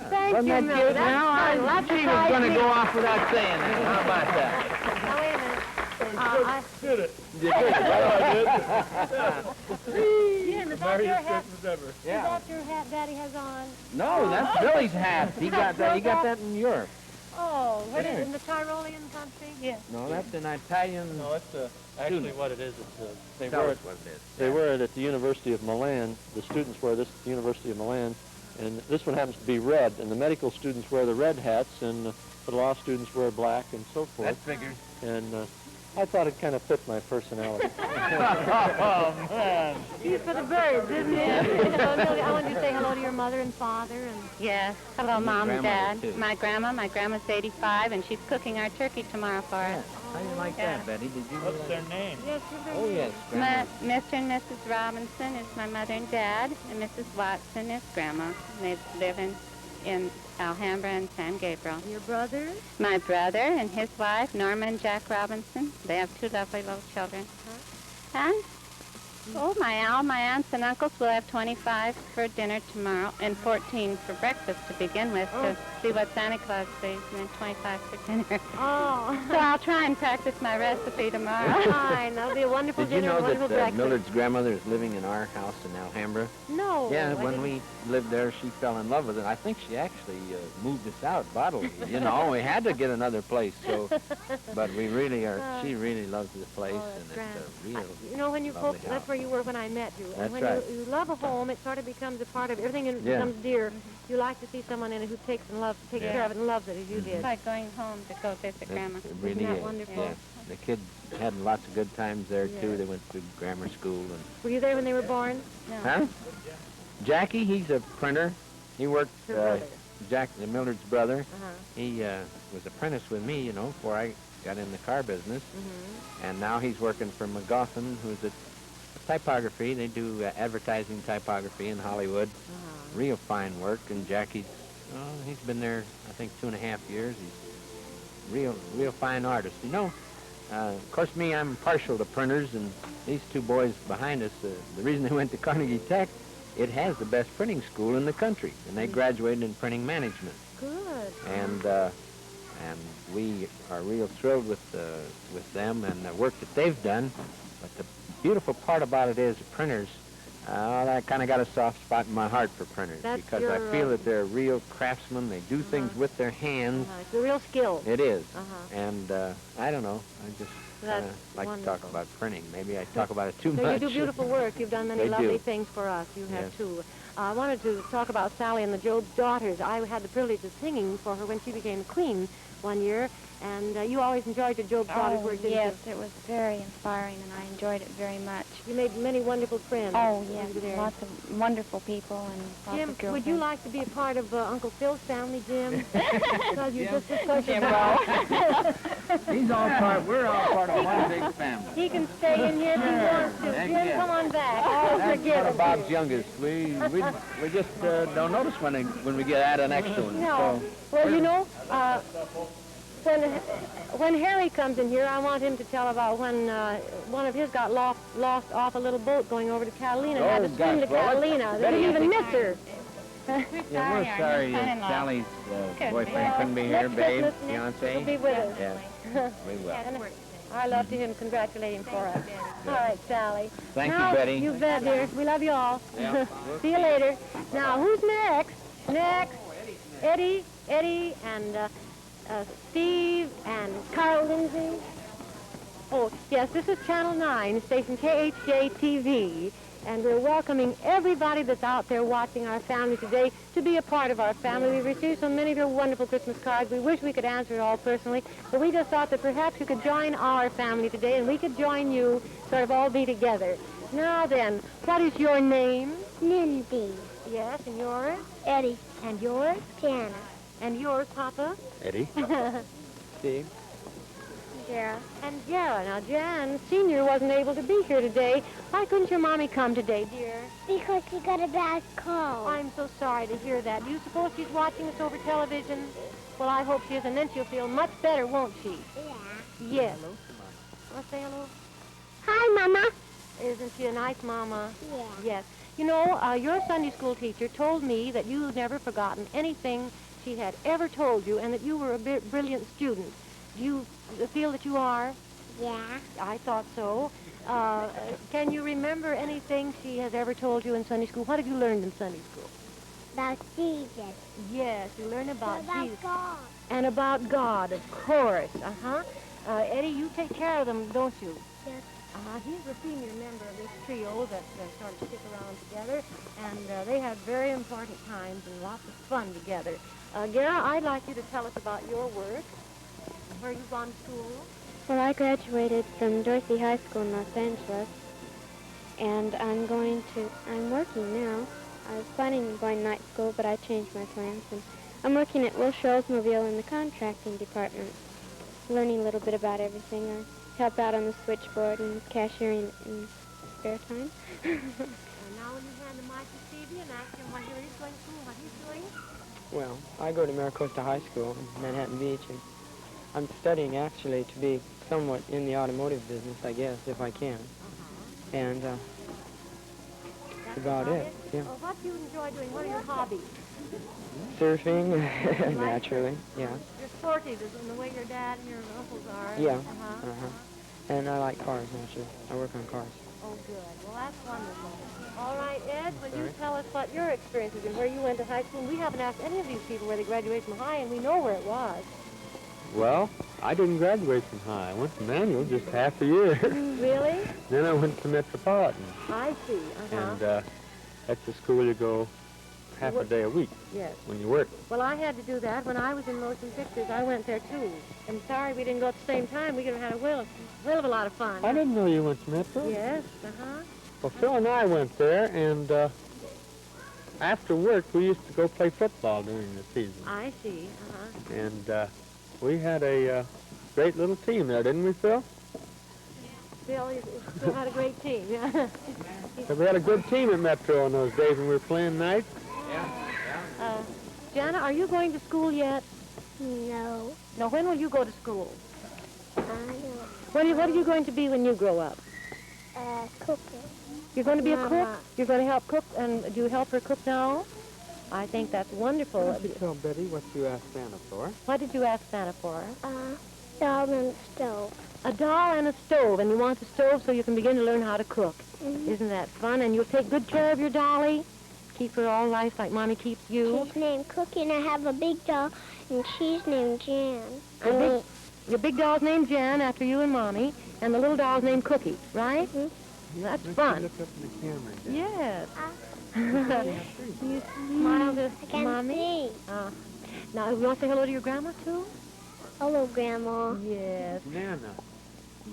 Thank Wasn't you, that Mildred. good? Now, That's she was going to go off without saying that. How about that? Now, wait a minute. You did it. Jim, is that your hat? ever. Is that your hat Daddy has on? No, that's Billy's hat. He got that. He got that in Europe. Oh, what is it, in the Tyrolean country? Yes. No, that's an Italian. No, that's actually what it is. It's, they Tell wear us it. what it is. They wear it at the University of Milan. The students wear this at the University of Milan, and this one happens to be red. And the medical students wear the red hats, and the law students wear black, and so forth. That figures. And I thought it kind of fit my personality. Oh, man. He's for the birds, isn't he? I want you to say hello to your mother and father. And Yes. Hello, And Mom and Dad. grandmother, too. My grandma's 85, and she's cooking our turkey tomorrow for us. How do you like Yeah. that, Betty? Did you? What's their name? yes, you're Oh, very yes. Mr. and Mrs. Robinson is my mother and dad, and Mrs. Watson is Grandma. They live in Alhambra and San Gabriel. Your brother? My brother and his wife, Norma and Jack Robinson, they have 2 lovely little children. And, all my aunts and uncles will have 25 for dinner tomorrow and 14 for breakfast to begin with to see what Santa Claus sees, and then 25 for dinner. Oh. So I'll try and practice my recipe tomorrow. Fine. That'll be a wonderful Did you dinner, know and a wonderful that breakfast. Mildred's grandmother is living in our house in Alhambra? No. Yeah, I when didn't- we lived there, she fell in love with it. I think she actually moved us out bodily. You know, we had to get another place. So, but we really are. She really loves the place, Oh, that's and grand. it's a real. You know, when you lovely cook, that's house. where you were when I met you. That's And when right. you love a home, it sort of becomes a part of everything and Yeah. becomes dear. You like to see someone in it who takes Yeah. care of it and loves it as you It's did. like going home to go visit Grandma. It really that is. wonderful? Yeah. The kids had lots of good times there too. Yeah. They went to grammar school and. Were you there when they were born? No. Huh? Jackie, he's a printer. He worked. Her brother. Jack, Mildred's brother. Uh-huh. He was apprentice with me, you know, before I got in the car business. Mm-hmm. And now he's working for McGoffin, who's a typography. They do advertising typography in Hollywood. Uh-huh. Real fine work. And Jackie's, he's been there, I think, 2.5 years. He's real fine artist. You know, of course, me, I'm partial to printers, and these 2 boys behind us, the reason they went to Carnegie Tech, it has the best printing school in the country, and they graduated in printing management. Good. And we are real thrilled with them and the work that they've done. But the beautiful part about it is the printers, I kind of got a soft spot in my heart for printers That's because your, I feel that they're real craftsmen. They do things with their hands. It's a real skill. It is. Uh-huh. And I don't know. I just That's like to wonderful. talk about printing. Maybe I talk about it too So much. you do beautiful work. You've done many They lovely do. things for us. You have Yes. too. I wanted to talk about Sally and the Job's Daughters. I had the privilege of singing for her when she became queen one year, and you always enjoyed your Job Father's work, didn't yes, you? it was very inspiring, and I enjoyed it very much. You made many wonderful friends. Oh, yes, over there. lots of wonderful people and lots Jim, of girlfriends. would you like to be a part of Uncle Phil's family, Jim? Because you're just a social He's all part, we're all part of one big family. He can stay in here if he wants to. Heck Jim, yeah. come on back. All That's forgiven. one of Bob's youngest. We just don't notice when we get added next to him. No. So, Well, you know, when Harry comes in here, I want him to tell about when one of his got lost off a little boat going over to Catalina. Had to swim to Catalina. They didn't even miss her. yeah, we're sorry Sally's boyfriend couldn't be here, babe, fiance. He'll be with us. Yeah, we will. I love to hear him congratulate him for us. All right, Sally. Thank now, you, Betty. You bet, dear. We love you all. Yeah. See you later. Now, who's next? Next, Eddie, and Steve, and Carl Lindsay. Oh, yes, this is Channel 9, station KHJ-TV, and we're welcoming everybody that's out there watching our family today to be a part of our family. We've received so many of your wonderful Christmas cards. We wish we could answer it all personally, but we just thought that perhaps you could join our family today, and we could join you, sort of all be together. Now then, what is your name? Lindsay. Yes, and yours? Eddie. And yours? Jana. And yours, Papa? Eddie. Steve. Jara. And yeah, now Jan Sr. wasn't able to be here today. Why couldn't your mommy come today, dear? Because she got a bad cold. I'm so sorry to hear that. Do you suppose she's watching us over television? Well, I hope she is, and then she'll feel much better, won't she? Yeah. Yes. Let's say hello. Hi, Mama. Isn't she a nice mama? Yeah. Yes. You know, your Sunday school teacher told me that you'd never forgotten anything she had ever told you, and that you were a brilliant student. Do you feel that you are? Yeah. I thought so. Can you remember anything she has ever told you in Sunday school? What have you learned in Sunday school? About Jesus. Yes, you learn about Jesus. God. And about God, of course. Uh-huh. Eddie, you take care of them, don't you? Yes. He's the senior member of this trio that sort of stick around together, and they have very important times and lots of fun together. Gara, I'd like you to tell us about your work, where you've gone to school. Well, I graduated from Dorsey High School in Los Angeles, and I'm working now. I was planning on going to night school, but I changed my plans, and I'm working at Wilshire Oldsmobile in the contracting department, learning a little bit about everything. I help out on the switchboard and cashiering in spare time. And now when you hand the mic to Stevie and ask him where he's going to school, what he's doing? Well, I go to Maricosta High School in Manhattan Beach, and I'm studying actually to be somewhat in the automotive business, I guess, if I can. And that's about it. Yeah. Well, what do you enjoy doing? What are your hobbies? Surfing, naturally, yeah. You're sporty, in the way your dad and your uncles are. Yeah. Uh-huh. And I like cars, actually. I work on cars. Oh, good. Well, that's wonderful. All right, Ed, will you tell us what your experience is and where you went to high school? We haven't asked any of these people where they graduated from high, and we know where it was. Well, I didn't graduate from high. I went to Manual just half a year. Really? Then I went to Metropolitan. I see. And that's the school you go half a day a week Yes. when you work. Well, I had to do that when I was in motion pictures. I went there, too. I'm sorry we didn't go at the same time. We could have had a whale of a lot of fun. I didn't know you went to Metro. Yes, uh-huh. Well, Phil and I went there, and after work, we used to go play football during the season. I see, uh-huh. And we had a great little team there, didn't we, Phil? Bill, you still had a great team, yeah. We had a good team at Metro in those days when we were playing nights. Jana, are you going to school yet? No. No, when will you go to school? I don't. What are you going to be when you grow up? Cooking. You're going to be a cook? Mama. You're going to help cook, and do you help her cook now? I think that's wonderful. Why don't you tell Betty what you asked Santa for? What did you ask Santa for? Doll and stove. A doll and a stove, and you want the stove so you can begin to learn how to cook. Mm-hmm. Isn't that fun? And you'll take good care of your dolly? Keep her all nice like Mommy keeps you? She's named Cookie, and I have a big doll, and she's named Jan. Your big doll's named Jan, after you and Mommy, and the little doll's named Cookie, right? Mm-hmm. That's Let's fun. look up in the camera again. Yes. You smile to I can't Mommy? see. Now, you want to say hello to your grandma, too? Hello, Grandma. Yes. Nana.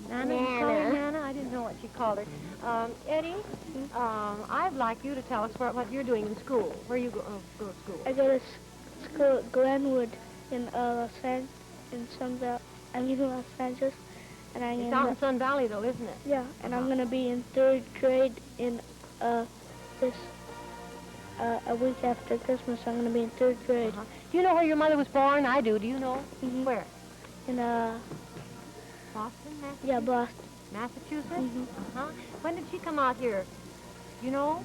Nana, you call her Nana? I didn't know what she called her. Eddie, I'd like you to tell us what you're doing in school. Where you go to school? I go to school at Glenwood in Los Angeles, in Sunbelt. I live in Los Angeles, and It's out in Sun Valley, though, isn't it? Yeah, and I'm going to be in 3rd grade in this a week after Christmas. I'm going to be in 3rd grade. Do you know where your mother was born? I do. Do you know? Where? In Boston, Massachusetts? yeah, Boston. Massachusetts? When did she come out here? You know?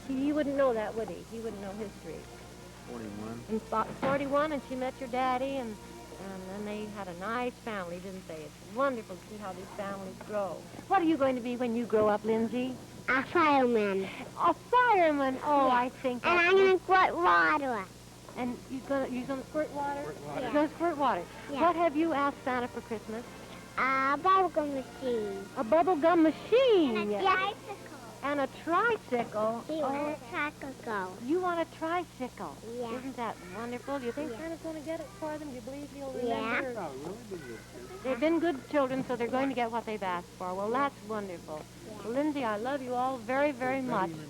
He wouldn't know that, would he? He wouldn't know history. 41. In 41, and she met your daddy, and then they had a nice family, didn't they? It's wonderful to see how these families grow. What are you going to be when you grow up, Lindsay? A fireman. A fireman. Oh, Yeah. I think. And I'm going to squirt water. And you're gonna squirt water? Yeah. You're gonna squirt water. Yeah. What have you asked Santa for Christmas? A bubblegum machine. A bubblegum machine. And a tricycle. And a tricycle. He wants a tricycle. You want a tricycle? Yeah. Isn't that wonderful? Do you think Yeah. Santa's going to get it for them? Do you believe he'll Yeah. remember? Oh, really? They've been good children, so they're going to get what they've asked for. Well, that's wonderful. Yeah. Well, Lindsay, I love you all very, very much. Remember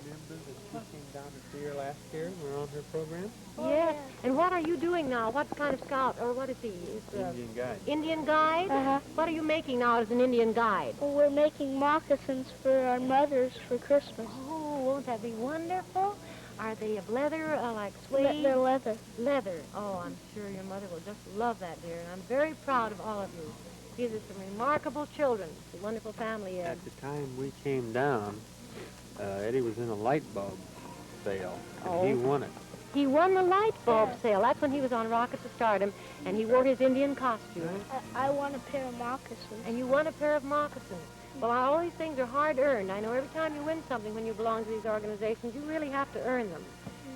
that she came down to see her last year? We were on her program? Yes. And what are you doing now? What kind of scout, or what is he? He's, Indian guide. Indian guide? Uh-huh. What are you making now as an Indian guide? Well, we're making moccasins for our mothers for Christmas. Oh, won't that be wonderful? Are they of leather, like suede? They're leather. Leather. Oh, I'm sure your mother will just love that, dear. And I'm very proud of all of you. These are some remarkable children. It's a wonderful family is. At the time we came down, Eddie was in a light bulb sale, and he won it. He won the light bulb sale. That's when he was on Rocket to Stardom, and he wore his Indian costume. I want a pair of moccasins. And you won a pair of moccasins. Well, all these things are hard-earned. I know every time you win something when you belong to these organizations, you really have to earn them.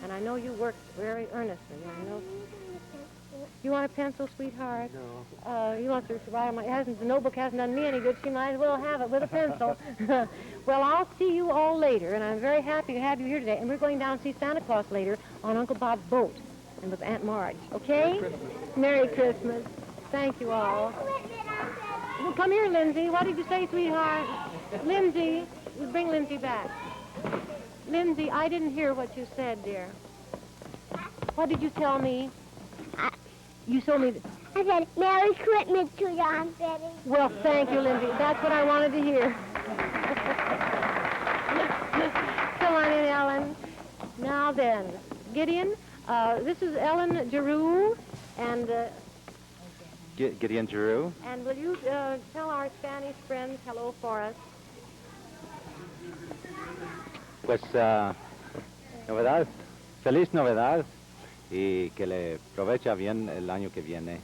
And I know you worked very earnestly. I know. You want a pencil, sweetheart? No. You want to write on my... The notebook hasn't done me any good. She might as well have it with a pencil. Well, I'll see you all later, and I'm very happy to have you here today. And we're going down to see Santa Claus later on Uncle Bob's boat and with Aunt Marge. Okay? Merry Christmas. Thank you all. Well, come here, Lindsay. What did you say, sweetheart? Lindsay. Bring Lindsay back. Lindsay, I didn't hear what you said, dear. What did you tell me? You told me... I said, Merry Christmas to you, Aunt Betty. Well, thank you, Lindsay. That's what I wanted to hear. Come on in, Ellen. Now then, Gideon, this is Ellen Giroux, and... Gideon Giroux. And will you tell our Spanish friends hello for us? Pues, novedad, feliz novedad y que le aprovecha bien el año que viene.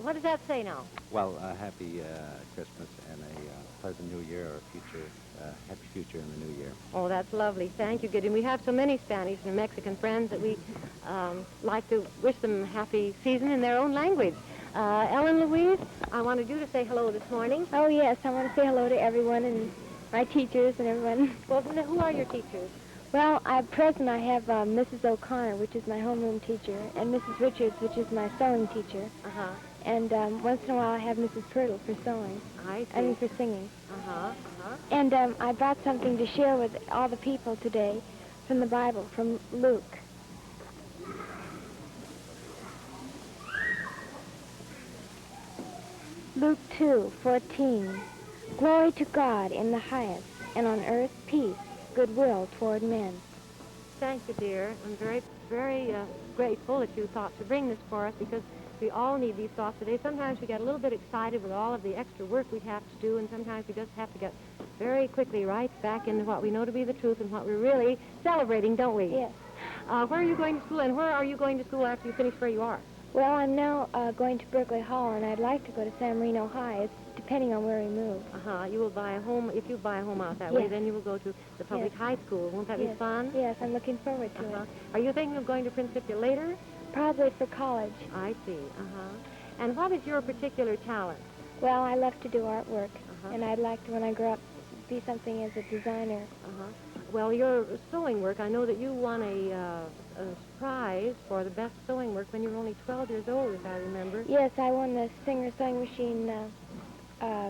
What does that say now? Well, happy Christmas and a pleasant New Year, or future, happy future in the New Year. Oh, that's lovely. Thank you, Gideon. We have so many Spanish and Mexican friends that we like to wish them happy season in their own language. Ellen Louise, I wanted you to say hello this morning. Oh, yes, I want to say hello to everyone and my teachers and everyone. Well, who are your teachers? Well, at present I have Mrs. O'Connor, which is my homeroom teacher, and Mrs. Richards, which is my sewing teacher. Uh-huh. And once in a while I have Mrs. Pirtle for sewing. I see. I mean for singing. Uh-huh, uh-huh. And I brought something to share with all the people today from the Bible, from Luke. Luke 2:14. Glory to God in the highest, and on earth peace, goodwill toward men. Thank you, dear. I'm very, very grateful that you thought to bring this for us, because we all need these thoughts today. Sometimes we get a little bit excited with all of the extra work we have to do, and sometimes we just have to get very quickly right back into what we know to be the truth and what we're really celebrating, don't we? Yes. Where are you going to school, and where are you going to school after you finish where you are? Well, I'm now going to Berkeley Hall, and I'd like to go to San Marino High. It's depending on where we move. Uh-huh. You will buy a home. If you buy a home out that way, Yes. then you will go to the public Yes. high school. Won't that be Yes. fun? Yes, I'm looking forward to it. Are you thinking of going to Principia later? Probably for college. I see. Uh-huh. And what is your particular talent? Well, I love to do artwork, Uh-huh. and I'd like to, when I grow up, be something as a designer. Uh-huh. Well, your sewing work, I know that you won a prize for the best sewing work when you were only 12 years old, if I remember. Yes, I won the Singer Sewing Machine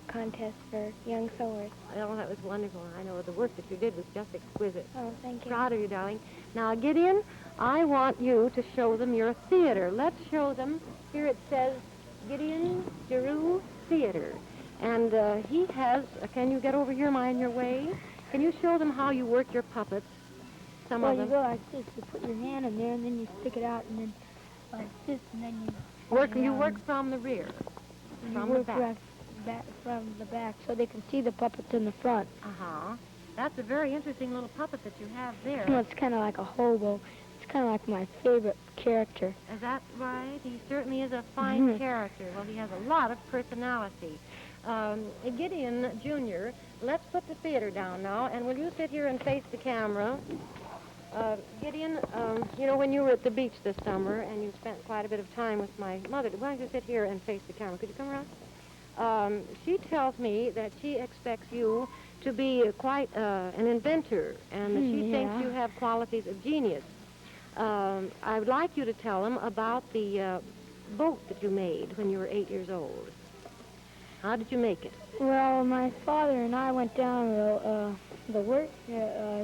contest for young sewers. Oh, that was wonderful. I know the work that you did was just exquisite. Oh, thank you. Proud of you, darling. Now, Gideon, I want you to show them your theater. Let's show them. Here it says Gideon Giroux Theater. And he has, can you get over here, mind your way? Can you show them how you work your puppets? Some of them. Well, you go like this. You put your hand in there, and then you stick it out, and then like this, and then you... You work from the rear, from the back. From the back, so they can see the puppets in the front. Uh-huh. That's a very interesting little puppet that you have there. Well, it's kind of like a hobo. It's kind of like my favorite character. Is that right? He certainly is a fine character. Well, he has a lot of personality. Gideon Jr., let's put the theater down now, and will you sit here and face the camera? Gideon, you know, when you were at the beach this summer and you spent quite a bit of time with my mother, why don't you sit here and face the camera? Could you come around? She tells me that she expects you to be quite an inventor and that she thinks you have qualities of genius. I would like you to tell them about the boat that you made when you were 8 years old. How did you make it? Well, my father and I went down to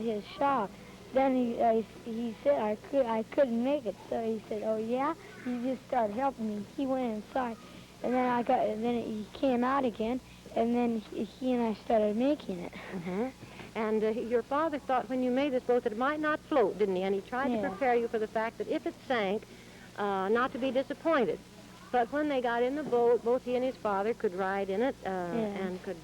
his shop. Then he said I couldn't make it, so he said, "Oh yeah," he just started helping me. He went inside. And then he came out again, and then he and I started making it. Mm-hmm. And your father thought when you made this boat that it might not float, didn't he? And he tried to prepare you for the fact that if it sank, not to be disappointed. But when they got in the boat, both he and his father could ride in it and could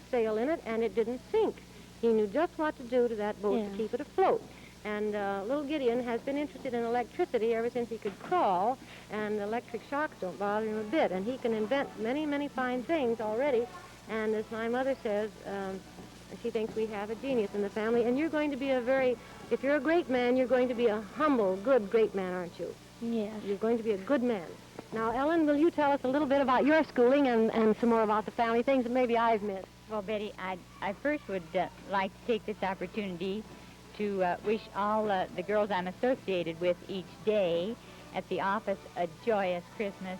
sail in it, and it didn't sink. He knew just what to do to that boat to keep it afloat. And little Gideon has been interested in electricity ever since he could crawl, and electric shocks don't bother him a bit. And he can invent many, many fine things already. And as my mother says, she thinks we have a genius in the family. And you're going to be if you're a great man, you're going to be a humble, good, great man, aren't you? Yes. You're going to be a good man. Now, Ellen, will you tell us a little bit about your schooling and some more about the family things that maybe I've missed? Well, Betty, I first would like to take this opportunity to wish all the girls I'm associated with each day at the office a joyous Christmas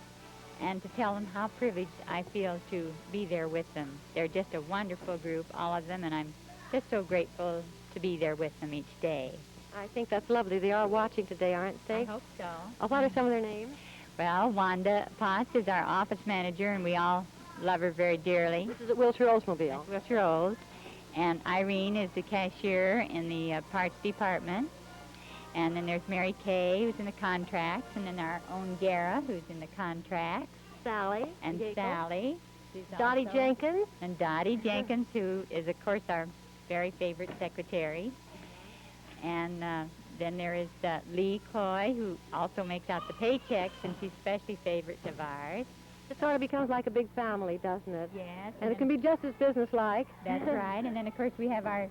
and to tell them how privileged I feel to be there with them. They're just a wonderful group, all of them, and I'm just so grateful to be there with them each day. I think that's lovely. They are watching today, aren't they? I hope so. What are some of their names? Well, Wanda Potts is our office manager, and we all love her very dearly. This is at Wilshire Oldsmobile. Wilshire Olds. And Irene is the cashier in the parts department. And then there's Mary Kay, who's in the contracts, and then our own Gara, who's in the contracts. Sally. And Yeakel. Sally. Dottie Jenkins. And Dottie Jenkins, who is, of course, our very favorite secretary. And then there is Lee Coy, who also makes out the paychecks, and she's especially favorites of ours. It sort of becomes like a big family, doesn't it? Yes. And it can be just as businesslike. That's right. And then, of course, we have our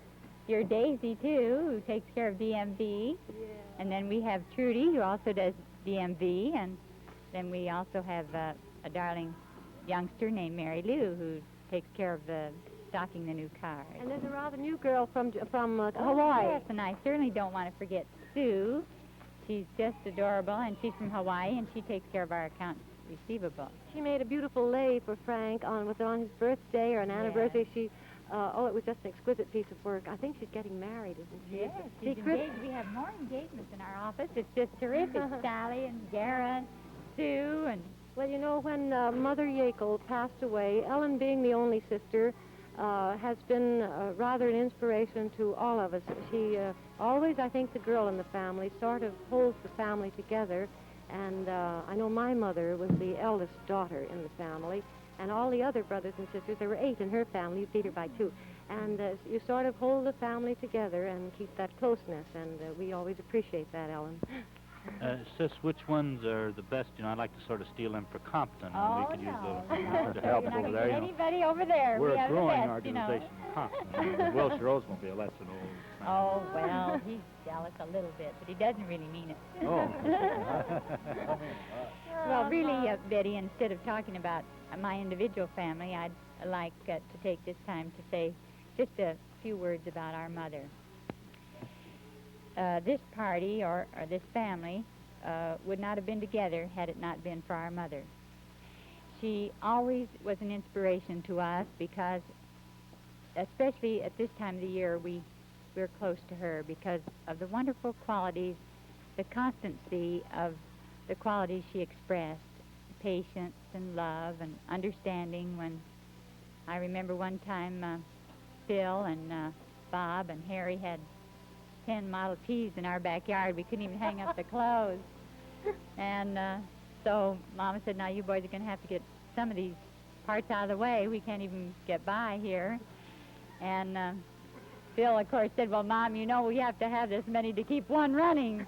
dear Daisy, too, who takes care of DMV. Yeah. And then we have Trudy, who also does DMV. And then we also have a darling youngster named Mary Lou, who takes care of stocking the new cars. And there's a rather new girl from Hawaii. Yes, and I certainly don't want to forget Sue. She's just adorable, and she's from Hawaii, and she takes care of our accounts receivable. She made a beautiful lei for Frank on his birthday or an anniversary. She, it was just an exquisite piece of work. I think she's getting married, isn't she? Yes, she's engaged. We have more engagements in our office. It's just terrific. Sally and Gara and Sue and... Well, you know, when Mother Yeakel passed away, Ellen, being the only sister, has been rather an inspiration to all of us. She always, I think, the girl in the family sort of holds the family together. And I know my mother was the eldest daughter in the family, and all the other brothers and sisters, there were 8 in her family, you feed her by 2. And you sort of hold the family together and keep that closeness, and we always appreciate that, Ellen. Sis, which ones are the best? You know, I'd like to sort of steal them for Compton. Oh, we could use no. to help You're not over gonna there. get anybody over there. We're we a have growing the best, organization in Compton. Wilshire Oldsmobile, that's an old... Oh, well, he's jealous a little bit, but he doesn't really mean it. Oh. Well, really, Betty, instead of talking about my individual family, I'd like to take this time to say just a few words about our mother. this party or this family would not have been together had it not been for our mother. She always was an inspiration to us because, especially at this time of the year, we're close to her because of the wonderful qualities, the constancy of the qualities she expressed, patience and love and understanding. When I remember one time Phil and Bob and Harry had 10 Model Ts in our backyard. We couldn't even hang up the clothes. And so Mama said, now you boys are going to have to get some of these parts out of the way. We can't even get by here. And Phil, of course, said, well, Mom, you know we have to have this many to keep one running.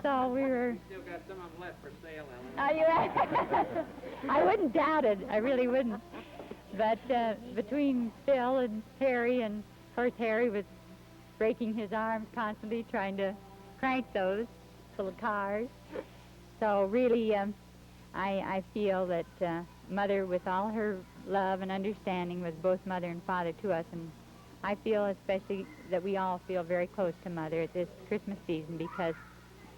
So we were... Still got some of them left for sale, Ellen. Are you right? I wouldn't doubt it. I really wouldn't. But between Phil and Harry, and of course Harry was breaking his arms constantly trying to crank those little cars. So really, I feel that Mother, with all her love and understanding, was both mother and father to us. And I feel especially that we all feel very close to Mother at this Christmas season, because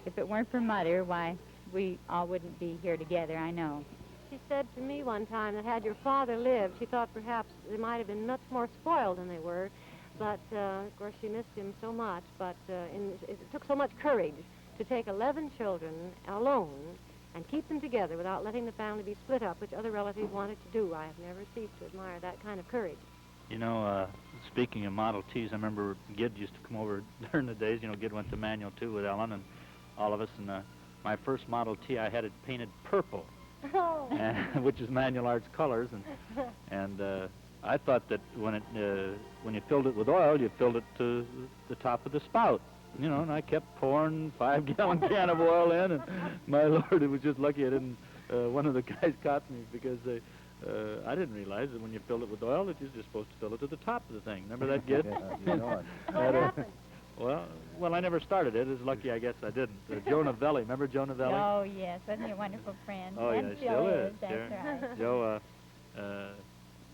if it weren't for Mother, why, we all wouldn't be here together, I know. She said to me one time that had your father lived, she thought perhaps they might have been much more spoiled than they were. But, of course, she missed him so much. But it took so much courage to take 11 children alone and keep them together without letting the family be split up, which other relatives wanted to do. I have never ceased to admire that kind of courage. You know, speaking of Model Ts, I remember Gid used to come over during the days. You know, Gid went to Manual, too, with Ellen and all of us. And my first Model T, I had it painted purple, which is Manual Arts colors. And I thought that when you filled it with oil, you filled it to the top of the spout. You know, and I kept pouring 5-gallon can of oil in, and my Lord, it was just lucky I didn't, one of the guys caught me because I didn't realize that when you filled it with oil that you're just supposed to fill it to the top of the thing. Remember that, Gid? You know it. What happened? Well, I never started it. It's lucky, I guess, I didn't. Joe Novelli, remember Joe Novelli? Oh, yes, wasn't he a wonderful friend? Oh, and yeah, still is. That's Sure. right. Joe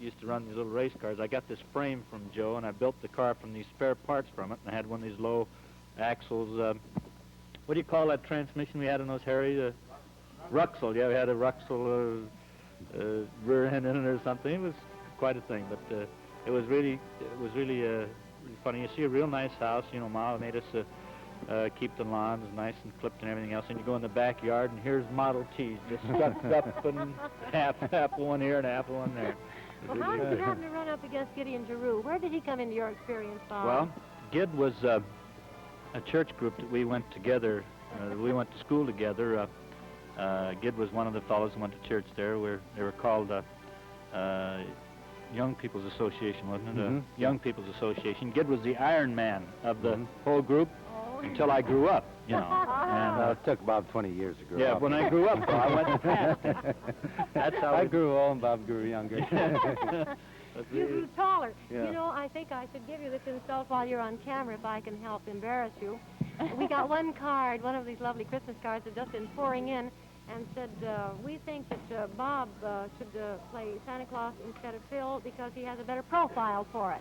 used to run these little race cars. I got this frame from Joe, and I built the car from these spare parts from it, and I had one of these low axles. What do you call that transmission we had in those, Harry? Ruxel. Yeah, we had a Ruxel rear end in it or something. It was quite a thing, but it was really really funny. You see a real nice house. You know, Ma made us keep the lawns nice and clipped and everything else. And you go in the backyard, and here's Model Ts just stuck up and half one here and half one there. Well, how did you happen to run up against Gideon Giroux? Where did he come into your experience, Bob? Well, Gid was a church group that we went together. We went to school together. Gid was one of the fellows who went to church there. They were called Young People's Association, wasn't it? Young People's Association. Gid was the Iron Man of the whole group until I grew up, you know. And it took Bob 20 years to grow up. Yeah, when I grew up, I went past it. That's how I grew old and Bob grew younger. You grew taller. Yeah. You know, I think I should give you this insult while you're on camera if I can help embarrass you. We got one card, one of these lovely Christmas cards that just been pouring in, and said, we think that Bob should play Santa Claus instead of Phil because he has a better profile for it.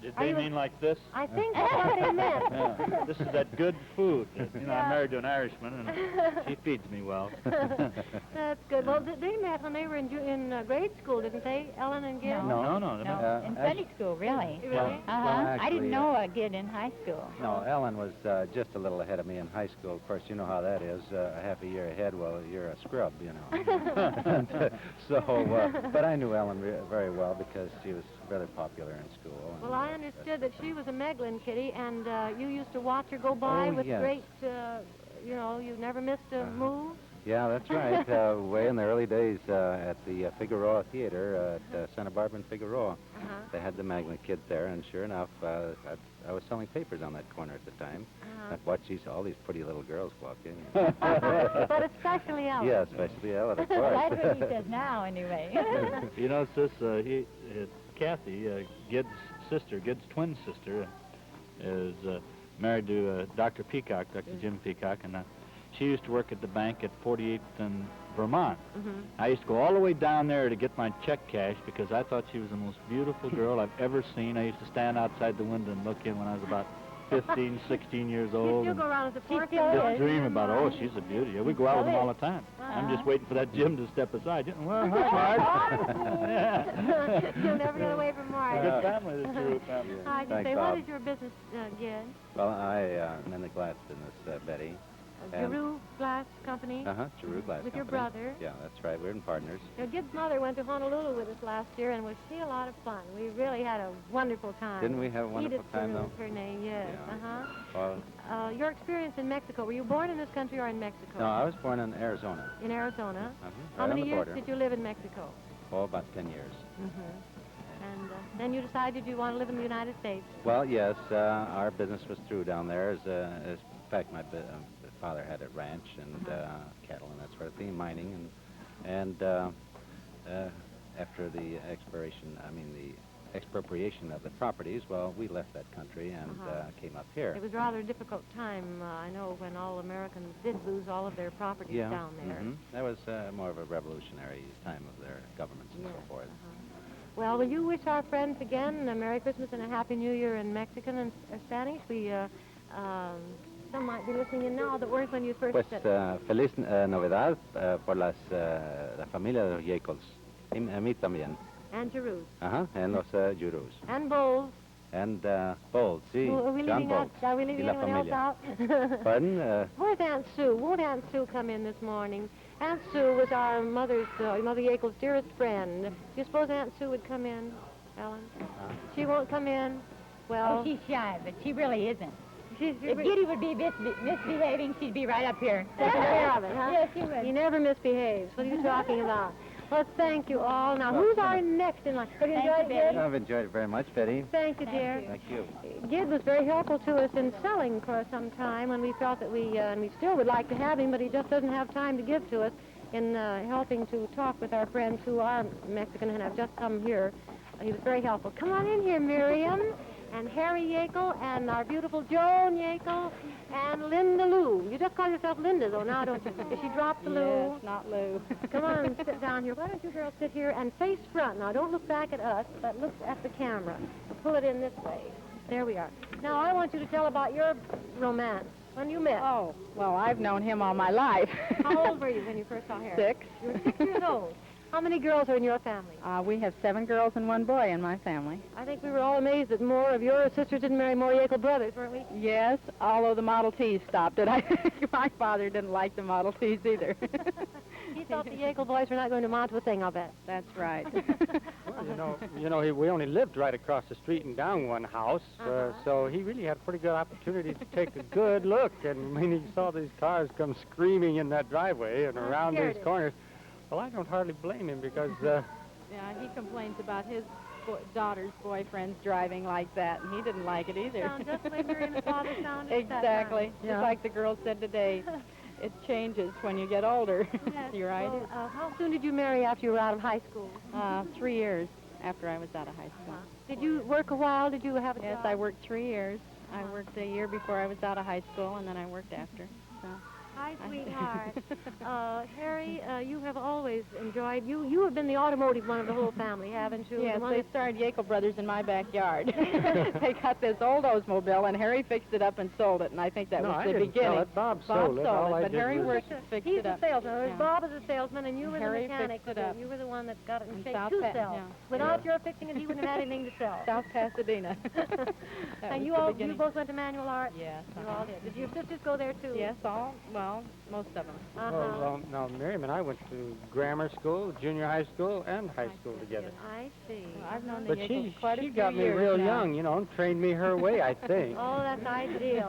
Did they mean like this? I think that's what they meant. Yeah. This is that good food. You know, I'm married to an Irishman, and she feeds me well. That's good. Well, they met when they were in grade school, didn't they, Ellen and Gid? No. In Sunday school, really. Really? Well, I actually, didn't know a Gid in high school. No, Ellen was just a little ahead of me in high school. Of course, you know how that is. Half a year ahead, well, you're a scrub, you know. But I knew Ellen very well because she was very popular in school. Well, I understood that she was a Meglin kitty, and you used to watch her go by with yes. great, you know, you never missed a move. Yeah, that's right. Way in the early days at the Figueroa Theater at Santa Barbara and Figueroa. They had the Magnet kids there, and sure enough, I was selling papers on that corner at the time. I'd watch all these pretty little girls walk in. But especially Ellen. Yeah, especially Ellen, of course. That's what he says now, anyway. You know, sis, Kathy, Gid's sister, Gid's twin sister, is married to Dr. Peacock, Dr. Jim Peacock, and she used to work at the bank at 48th and Vermont. I used to go all the way down there to get my check cash because I thought she was the most beautiful girl I've ever seen. I used to stand outside the window and look in when I was about 15, 16 years You old. still and go around as a fourth just dream about, oh, she's a beauty. Yeah, we go out with them all the time. I'm just waiting for that Jim to step aside. Well, hi, Marge. You'll never get away from Marge. Good family, the Giroux family. I just Thanks, say, Bob. what is your business, Gid? Well, I'm in the glass business, Betty. And- Giroux Glass Company? Giroux Glass With your Company. brother? Yeah, that's right. We're in partners. Now, Gid's mother went to Honolulu with us last year, and was she a lot of fun? We really had a wonderful time. Didn't we have a wonderful Edith time, Giroux though? is her name, yes. Well, Your experience in Mexico, were you born in this country or in Mexico? no, I was born in Arizona. In Arizona? How Right many on the years border. did you live in Mexico? Oh, about 10 years. And then you decided you want to live in the United States. Well, yes, our business was through down there. In fact, my father had a ranch and cattle and that sort of thing, mining, and after the expropriation of the properties, well, we left that country and came up here. It was rather a difficult time, I know, when all Americans did lose all of their properties down there. That was more of a revolutionary time of their governments and so forth. Well, will you wish our friends again a Merry Christmas and a Happy New Year in Mexican and Spanish? Some might be listening in now that weren't when you first Pues said feliz Navidad por la familia de los Yeakels. A mí también. And Giroux. En los Giroux. And Bowles. And Bold, sí, Are we John leaving Bold. are we leaving Y la anyone else familia. out? Pardon? Where's Aunt Sue? Won't Aunt Sue come in this morning? Aunt Sue was our Mother Yeakel's dearest friend. Do you suppose Aunt Sue would come in, Ellen? She won't come in? Well... Oh, she's shy, but she really isn't. If Giddy would be misbehaving, she'd be right up here. Taking care of it, huh? Yes, she would. He never misbehaves. What are you talking about? Well, thank you all. Now, who's our next in line? Have you enjoyed it, Gid? I've enjoyed it very much, Betty. Thank you, dear. Thank you. Gid was very helpful to us in selling for some time when we felt that and we still would like to have him, but he just doesn't have time to give to us in helping to talk with our friends who are Mexican and have just come here. He was very helpful. Come on in here, Miriam, and Harry Yeakel, and our beautiful Joan Yeakel, and Linda Lou. You just call yourself Linda, though, now, don't you? Did she drop the Lou? Yes, not Lou. Come on, sit down here. Why don't you girls sit here and face front? Now, don't look back at us, but look at the camera. Pull it in this way. There we are. Now, I want you to tell about your romance. When you met? Oh, well, I've known him all my life. How old were you when you first saw Harry? 6. You were 6 years old. How many girls are in your family? We have 7 girls and 1 boy in my family. I think we were all amazed that more of your sisters didn't marry more Yeakel brothers, weren't we? Yes, although the Model Ts stopped it. I think my father didn't like the Model Ts either. He thought the Yeakel boys were not going to amount to a thing, I'll bet. That's right. Well, we only lived right across the street and down one house, so he really had a pretty good opportunity to take a good look. And when he saw these cars come screaming in that driveway and around these corners, well, I don't hardly blame him because... Yeah, he complains about his daughter's boyfriends driving like that, and he didn't like it either. Sound just the way Miriam's father sounded at that Exactly. time. Just like the girl said today, it changes when you get older. Yes. You're right. Well, how soon did you marry after you were out of high school? 3 years after I was out of high school. Did you work a while? Did you have a Yes, job? I worked 3 years. I worked a year before I was out of high school, and then I worked after. So. Hi, sweetheart. Harry, you have always enjoyed, you have been the automotive one of the whole family, haven't you? Yes, The one they that- started Yeakel Brothers in my backyard. They got this old Oldsmobile, and Harry fixed it up and sold it, and I think that No, was I the didn't beginning. sell it. Bob sold it. All I but did Harry was- fixed He's it the up. salesman. Yeah. Bob is a salesman, and you were Harry the mechanic. fixed it up. You were the one that got it in In shape South to Pa- sell. yeah. Without your fixing it, he wouldn't have had anything to sell. South Pasadena. And you both went to manual arts? Yes. You all did. Did your sisters go there, too? Yes, most of them. Well, now, Miriam and I went to grammar school, junior high school, and high school together. I see. Well, I've known the But Yeakels quite a she few got me years real now. young, and trained me her way, I think. Oh, that's ideal.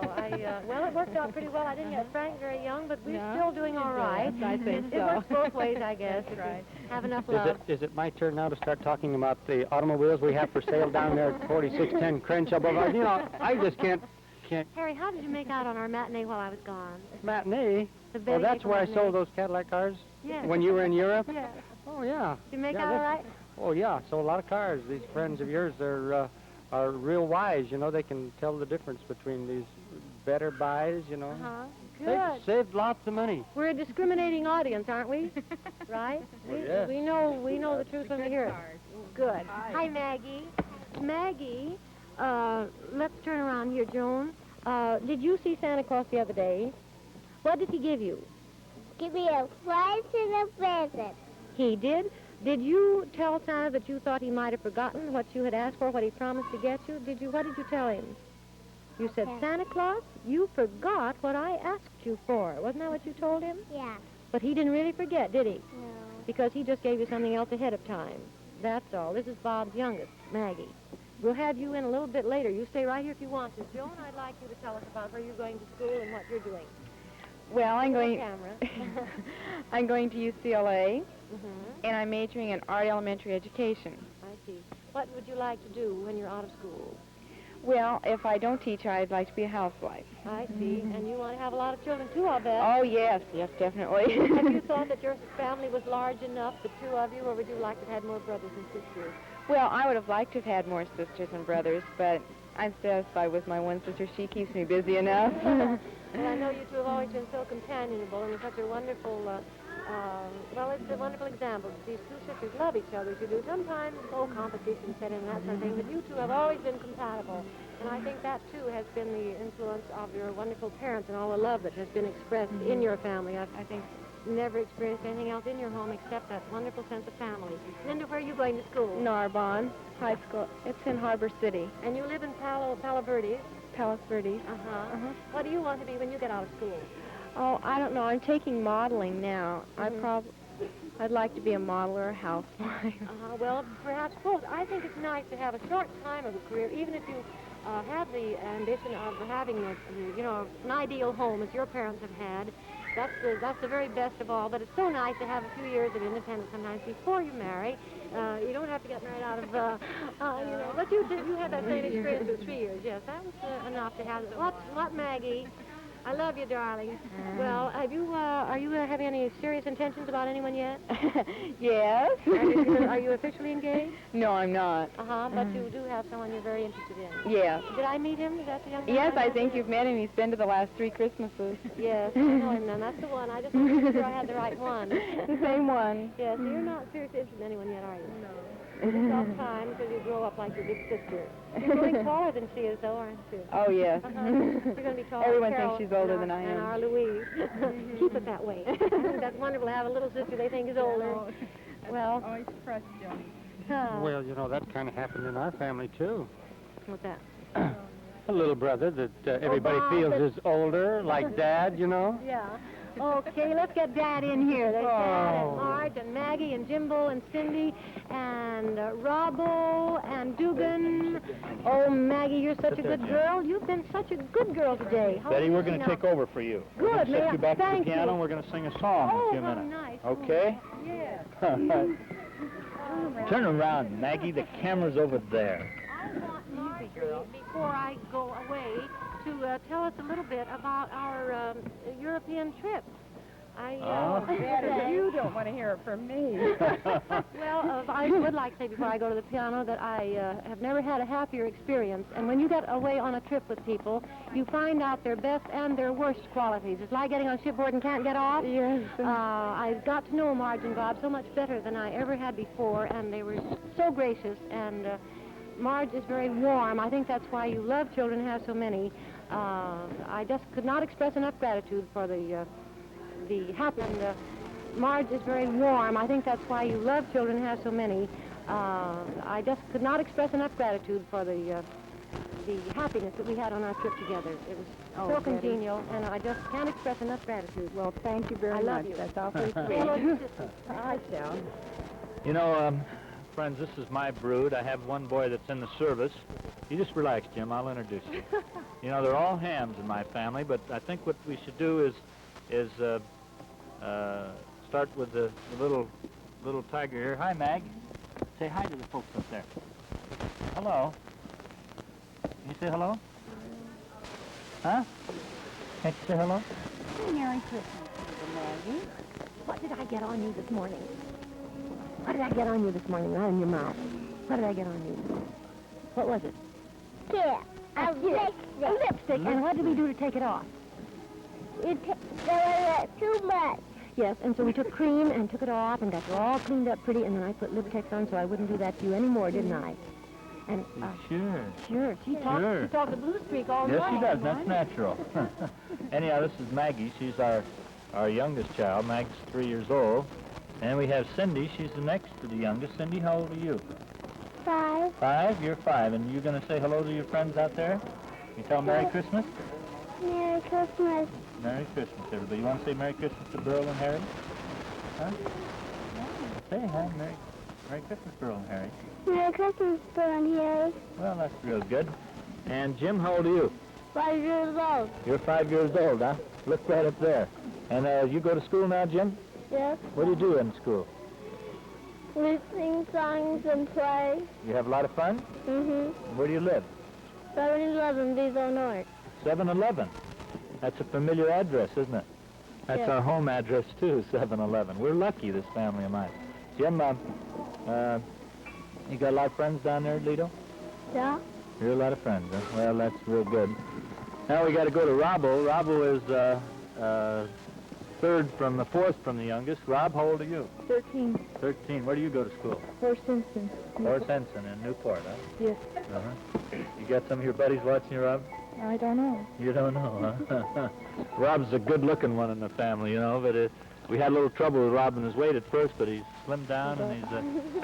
Well, it worked out pretty well. I didn't get Frank very young, but we're No, still doing all right. yes, I think It so. works both ways, I guess. That's if you right. Have enough love. Is it my turn now to start talking about the automobiles we have for sale down there at 4610 Crenshaw Boulevard? I just can't... Harry, how did you make out on our matinee while I was gone? Matinee? The Well, that's Yeakel where I matinee. sold those Cadillac cars? Yes. When you were in Europe? Yes. Oh, yeah. Did you make Yeah, out all right? Oh, yeah, sold a lot of cars. These friends of yours are real wise, They can tell the difference between these better buys, Uh-huh. They Good. saved lots of money. We're a discriminating audience, aren't we? Right? Well, yes. We know the truth when we hear it. Good. Hi, Maggie. Maggie, let's turn around here, Joan. Did you see Santa Claus the other day? What did he give you? Give me a prize and a present. He did? Did you tell Santa that you thought he might have forgotten what you had asked for, what he promised to get you? Did you? What did you tell him? You said, Yeah. Santa Claus, you forgot what I asked you for. Wasn't that what you told him? Yeah. But he didn't really forget, did he? No. Because he just gave you something else ahead of time. That's all. This is Bob's youngest, Maggie. We'll have you in a little bit later. You stay right here if you want to. Joan, I'd like you to tell us about where you're going to school and what you're doing. Well, I'm going. Camera. I'm going to UCLA, and I'm majoring in art elementary education. I see. What would you like to do when you're out of school? Well, if I don't teach, I'd like to be a housewife. I see. And you want to have a lot of children, too, I'll bet. Oh, yes, definitely. Have you thought that your family was large enough, the two of you, or would you like to have had more brothers and sisters? Well, I would have liked to have had more sisters and brothers, but I'm satisfied with my one sister. She keeps me busy enough. Well, I know you two have always been so companionable, and you're such a wonderful, well, it's a wonderful example. These two sisters love each other, you do. Sometimes, competition set in, that sort of thing, but you two have always been compatible. And I think that, too, has been the influence of your wonderful parents and all the love that has been expressed in your family. I think never experienced anything else in your home except that wonderful sense of family. Linda, where are you going to school? Narbonne High School. It's in Harbor City. And you live in Palo Verde? Palos Verdes. What do you want to be when you get out of school? Oh, I don't know. I'm taking modeling now. I'd like to be a model or a housewife. Well, perhaps both. I think it's nice to have a short time of a career, even if you have the ambition of having an ideal home as your parents have had. That's the very best of all. But it's so nice to have a few years of independence sometimes before you marry. You don't have to get married out of, But you had that same experience for 3 years. Yes, that was enough to have. What, Maggie? I love you, darling. Well, are you having any serious intentions about anyone yet? Yes. Are you officially engaged? No, I'm not. But you do have someone you're very interested in. Yes. Did I meet him? Is that the young man? Yes, I think you've met him. He's been to the last 3 Christmases. Yes, I know him then. That's the one. I just wanted to make sure I had the right one. The same one. Yes, so you're not seriously interested in anyone yet, are you? No. It's all time until you grow up like your big sister. You're growing taller than she is, though, aren't you? Oh, yes. You're going to be taller. Everyone Carol thinks she's older than I am. And our Louise. Keep it that way. I think that's wonderful to have a little sister they think is older. Well. Always pressed, Johnny. Well, that kind of happened in our family, too. What's that? A little brother that everybody feels is older, like Dad, Yeah. Okay, let's get Dad in here. There's Dad and Marge and Maggie and Jimbo and Cindy and Robbo and Dugan. Oh, Maggie, you're such a good girl. You've been such a good girl today. Betty, we're going to take over for you. Good, We're going to set you back to the thank piano, you. and we're going to sing a song in a few minutes. Nice. Okay? Yes. All right. Turn around, Maggie. The camera's over there. I want Margie, before I go away, to tell us a little bit about our European trip. You don't want to hear it from me. Well, I would like to say before I go to the piano that I have never had a happier experience. And when you get away on a trip with people, you find out their best and their worst qualities. It's like getting on shipboard and can't get off. Yes. I got to know Marge and Bob so much better than I ever had before, and they were so gracious. And Marge is very warm. I think that's why you love children and have so many. I just could not express enough gratitude for the happy. And Marge is very warm. I think that's why you love children and have so many. I just could not express enough gratitude for the happiness that we had on our trip together. It was so congenial, and I just can't express enough gratitude. Well, thank you very I love much. you. That's awfully Sweet. I shall. Friends, this is my brood. I have one boy that's in the service. You just relax, Jim. I'll introduce you. They're all hams in my family, but I think what we should do is start with the little tiger here. Hi, Mag. Say hi to the folks up there. Hello. Can you say hello? Huh? Can't you say hello? Merry Christmas, Maggie. What did I get on you this morning? What did I get on you this morning? Right in your mouth. What did I get on you? What was it? Yeah, a lipstick. A lipstick. And what did we do to take it off? There was too much. Yes, and so we took cream and took it off and got it all cleaned up pretty, and then I put Liptex on so I wouldn't do that to you anymore, didn't I? And Sure. sure, she talks the blue streak all Yes, morning. she does. That's natural. Anyhow, this is Maggie. She's our youngest child. Mag's 3 years old. And we have Cindy. She's the next to the youngest. Cindy, how old are you? 5. 5? You're 5. And you're going to say hello to your friends out there? You tell them Merry Christmas? Merry Christmas. Merry Christmas, everybody. You want to say Merry Christmas to Burl and Harry? Huh? Say hi, Merry Christmas, Burl and Harry. Merry Christmas, Burn here. Well, that's real good. And Jim, how old are you? 5 years old. You're 5 years old, huh? Look right up there. And you go to school now, Jim? Yes. What do you do in school? We sing songs and play. You have a lot of fun? Mm-hmm. Where do you live? 7-Eleven, Diesel North. 7-Eleven. That's a familiar address, isn't it? That's Yes. our home address, too, 7-Eleven. We're lucky, this family of mine. Jim, you got a lot of friends down there, Lido? Yeah. You're a lot of friends, huh? Well, that's real good. Now we got to go to Robbo. Robbo is fourth from the youngest. Rob, how old are you? 13. 13. Where do you go to school? Forest Simpson. Forest Henson in Newport, huh? Yes. Uh-huh. You got some of your buddies watching you, Rob? I don't know. You don't know, huh? Rob's a good-looking one in the family, you know, but we had a little trouble with Rob and his weight at first, but he's slimmed down, and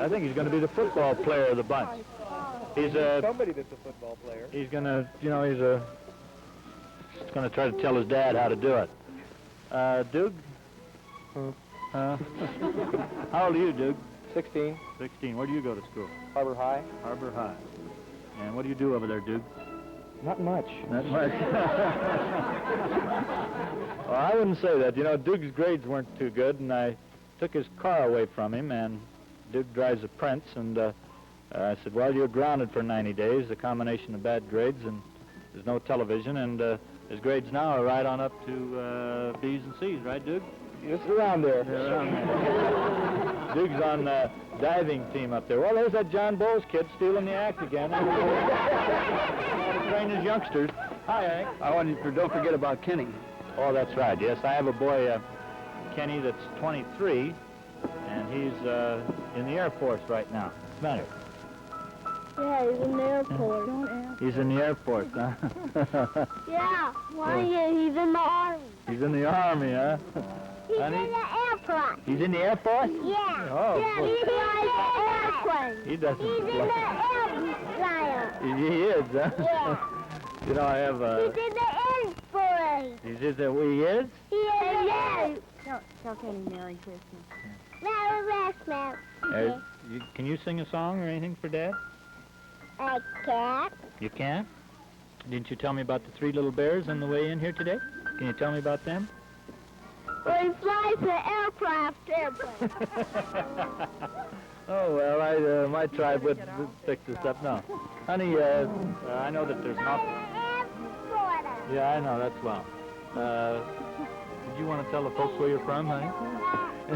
I think he's going to be the football player of the bunch. He's somebody that's a football player. He's going to, you know, he's going to try to tell his dad how to do it. Doug? How old are you, Doug? 16. 16. Where do you go to school? Harbor High. Harbor High. And what do you do over there, Doug? Not much. Not much. Well, I wouldn't say that. You know, Doug's grades weren't too good, and I took his car away from him, and Doug drives a Prince, and I said, well, you're grounded for 90 days, a combination of bad grades, and there's no television, and his grades now are right on up to B's and C's, right, Doug? Just around there. They're around there. Doug's on the diving team up there. Well, there's that John Bowles kid stealing the act again. Train his youngsters. Hi, Hank. I want you to don't forget about Kenny. Oh, that's right. Yes, I have a boy, Kenny, that's 23, and he's in the Air Force right now. What's the matter? Yeah, he's in the airport. He's in the Air Force, huh? Yeah, he's in the Army. He's in the Army, huh? He's Honey? in the airplane. He's in the Air Force? Yeah. Oh, yeah, boy. he flies the airplane. He doesn't He's in the airplane. He is, huh? Yeah. You know, I have He's in the airplane. He is? He is. Tell Kenny Merry Christmas. Merry Christmas. Can you sing a song or anything for Dad? I can't. You can't? Didn't you tell me about the 3 little bears on the way in here today? Can you tell me about them? Well, he flies the airplane. Oh, well, my tribe would fix this up. No. Honey, I know that there's not... Yeah, I know, that's well. Did you want to tell the folks where you're from, honey?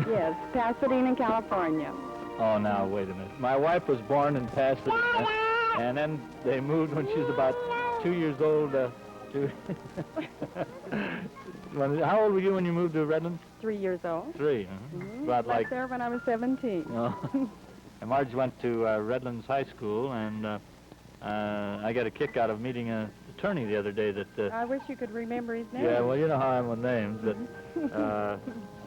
Yes, Pasadena, California. Oh, now, wait a minute. My wife was born in Pasadena, and then they moved when she was about 2 years old How old were you when you moved to Redlands? 3 years old. 3. About Left like... there when I was 17. Oh. And Marge went to Redlands High School, and I got a kick out of meeting an attorney the other day that... I wish you could remember his name. Yeah, well, you know how I'm with names, but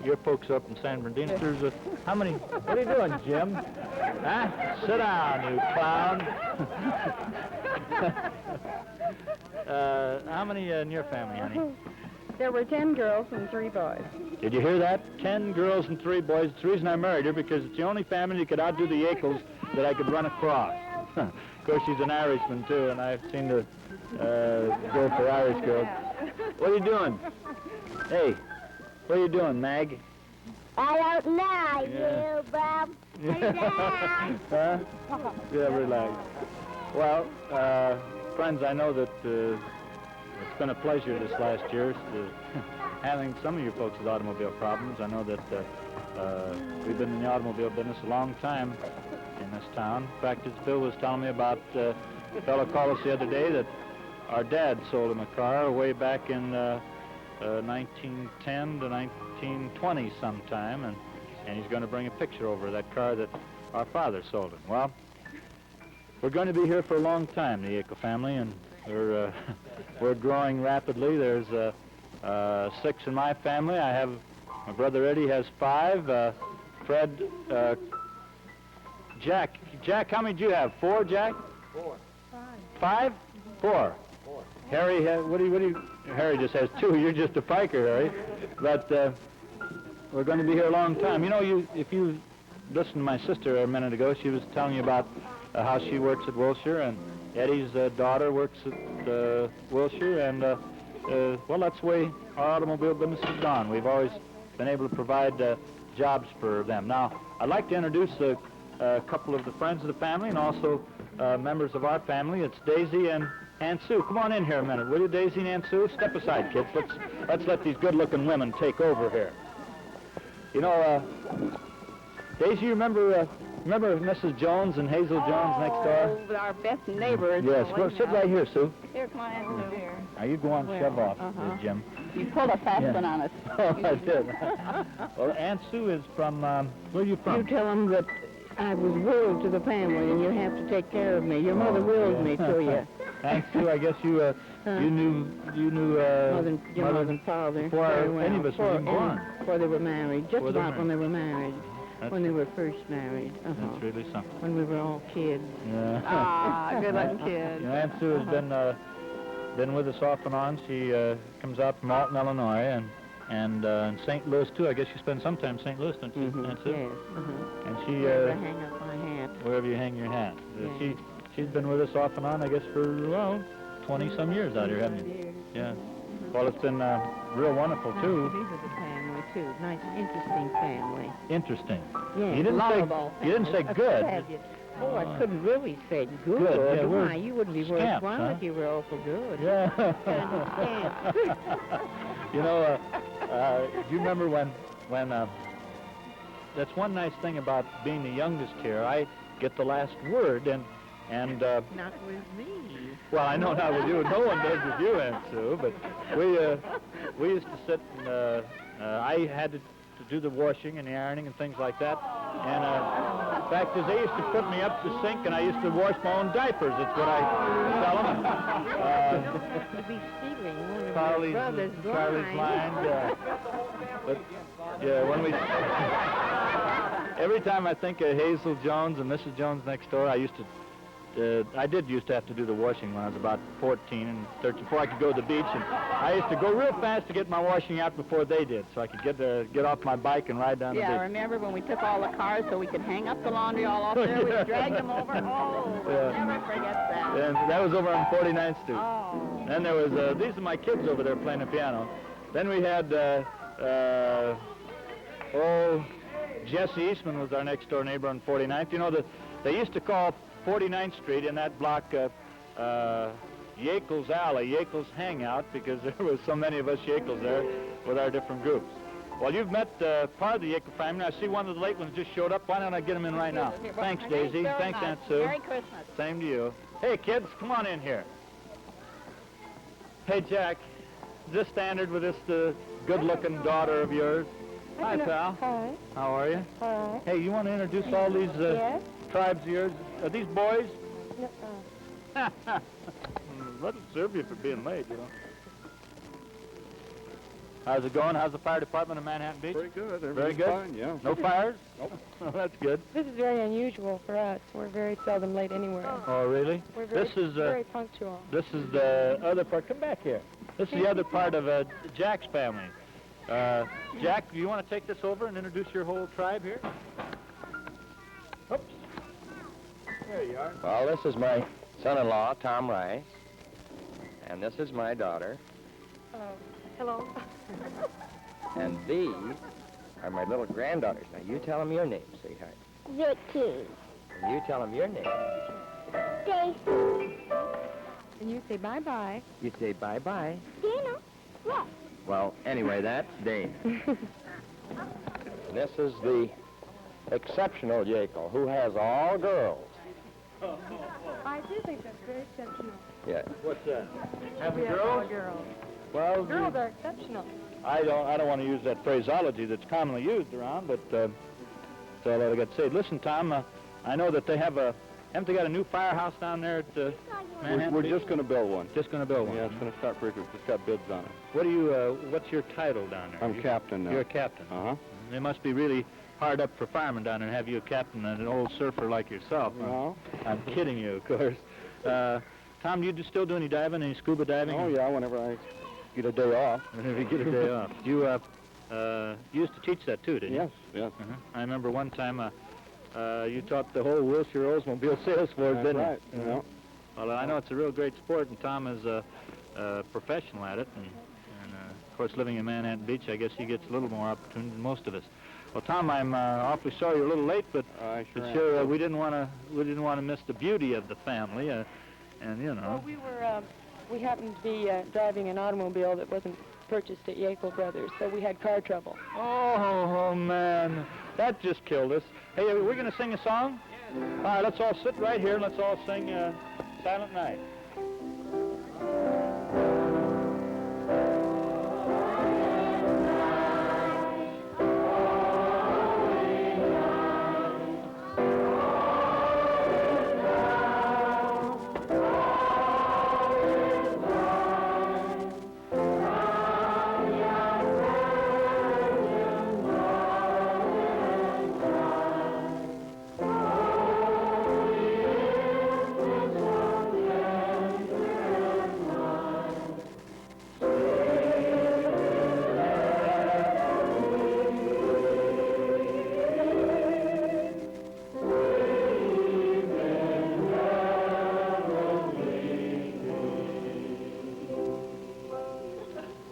your folks are up in San Bernardino. There's how many... What are you doing, Jim? Huh? Sit down, you clown. How many in your family, honey? There were 10 girls and 3 boys. Did you hear that? 10 girls and 3 boys. It's the reason I married her, because it's the only family that could outdo the Yeakels that I could run across. Of course, she's an Irishman, too, and I've seen her go for Irish girls. What are you doing? Hey, what are you doing, Mag? I don't know, you Bob. Huh? Yeah, relax. Well, friends, I know that it's been a pleasure this last year handling some of you folks' automobile problems. I know that we've been in the automobile business a long time in this town. In fact, as Bill was telling me about, a fellow called us the other day that our dad sold him a car way back in 1910 to 1920 sometime, and he's going to bring a picture over of that car that our father sold him. Well, we're going to be here for a long time, the Yeakel family, and we're we're growing rapidly. There's 6 in my family. I have my brother Eddie has 5. Fred, Jack, how many do you have? 4, Jack? 4. 5? 4. Harry, what do you? Harry just has 2. You're just a piker, Harry. But we're going to be here a long time. You know, if you listened to my sister a minute ago, she was telling you about how she works at Wilshire, and Eddie's daughter works at Wilshire, and well, that's the way our automobile business has gone. We've always been able to provide jobs for them. Now, I'd like to introduce a couple of the friends of the family and also members of our family. It's Daisy and Aunt Sue. Come on in here a minute, will you, Daisy and Aunt Sue? Step aside, kids. Let's let these good-looking women take over here. You know, Daisy, you remember Mrs. Jones and Hazel Jones next door? Oh, our best neighbors. Yes. Well, sit right here, Sue. Here, come on, Aunt Sue. Here. Now, you go on, shove off, Jim. You pulled a fast one on us. Oh, I did. Well, Aunt Sue is from, where are you from? You tell them that I was willed to the family and you have to take care of me. Your mother willed me to you. Aunt Sue, I guess you knew your mother and father before very well. any of us were even born. Before they were married, just Before they about were when they were married. That's- When they were first married. That's really something. When we were all kids. Yeah. Ah, good-looking kids. You know, Aunt Sue has been with us off and on. She comes out from Alton, Illinois, and in St. Louis too. I guess you spend some time in St. Louis, don't you, Aunt Sue? Yes. And she Wherever I hang up my hat. wherever you hang your hat. Yeah. She's been with us off and on, I guess, for 20-some years out here, haven't you? Yeah. Well, it's been real wonderful too. These are the family too. Nice, interesting family. Interesting. Yeah. You didn't say good. Oh, I couldn't really say good. Yeah, Why? You wouldn't be scamps, worthwhile huh? if you were awful good. Yeah. You know, do you remember when that's one nice thing about being the youngest here. I get the last word, and Not with me. well, I know not with you. No one does with you, Aunt Sue. But we used to sit and I had to do the washing and the ironing and things like that. And the fact is, they used to put me up the sink, and I used to wash my own diapers. That's what I tell them. To be stealing one of Charlie's your brother's blind. But yeah, when we every time I think of Hazel Jones and Mrs. Jones next door, I used to. I did used to have to do the washing when I was about 14 and 13, before I could go to the beach, and I used to go real fast to get my washing out before they did, so I could get off my bike and ride down the beach. Yeah, I remember when we took all the cars so we could hang up the laundry all off there. We dragged them over. Oh, we'll never forget that. And that was over on 49th Street. Oh. Then there was, these are my kids over there playing the piano. Then we had, Jesse Eastman was our next door neighbor on 49th. You know, they used to call 49th Street in that block Yeakel's Alley, Yeakel's Hangout, because there was so many of us Yeakels there with our different groups. Well, you've met part of the Yeakel family. I see one of the late ones just showed up. Why don't I get him in right now? Thanks, Daisy. Thanks, Aunt Sue. Merry Christmas. Same to you. Hey, kids, come on in here. Hey, Jack, is this standard with this good-looking daughter of yours? Hi, pal. Hi. How are you? Hi. Hey, you want to introduce all these Yes? tribes of yours? Are these boys? No, That'll serve you for being late, you know. How's it going? How's the fire department in Manhattan Beach? Very good. Very good? Fine, yeah. No fires? Nope. Oh, that's good. This is very unusual for us. We're very seldom late anywhere. Oh, really? We're very, This is very punctual. This is the other part. Come back here. This is the other part of Jack's family. Jack, do you want to take this over and introduce your whole tribe here? Oops. There you are. Well, this is my son-in-law, Tom Rice, and this is my daughter, Hello. and these are my little granddaughters. Now, you tell them your name, sweetheart. Vicky. And you tell them your name. Daisy. And you say bye-bye. You say bye-bye. Dana. What? Well, anyway, that's Dane. This is the exceptional Yeakel, who has all girls. I do think that's very exceptional. Yeah. What's that? Having We have all girls? girls. Well, Girls are exceptional. I don't want to use that phraseology that's commonly used around, but that's all I got to say. Listen, Tom, I know that they have a Haven't they got a new firehouse down there at Manhattan We're Beach? just going to build one. Just going to build one. Yeah, it's going to start pretty quick. It's got bids on it. What do you? What's your title down there? I'm captain now. You're a captain. Uh-huh. It must be really hard up for firemen down there to have you a captain and an old surfer like yourself. No. I'm kidding you, of course. Tom, do you still do any diving, any scuba diving? Oh, yeah, whenever I get a day off. Whenever you get a day off. You used to teach that too, didn't you? Yes, yes. Uh-huh. I remember one time you taught the whole Wilshire Oldsmobile sales force, That's didn't right. you? Yeah. Well, I know it's a real great sport, and Tom is a professional at it. And of course, living in Manhattan Beach, I guess he gets a little more opportunity than most of us. Well, Tom, I'm awfully sorry you're a little late, but Sure we didn't want to miss the beauty of the family, and you know. Well, we happened to be driving an automobile that wasn't purchased at Yeakel Brothers, so we had car trouble. Oh man, that just killed us. Hey, we're going to sing a song? All right, let's all sit right here and let's all sing Silent Night.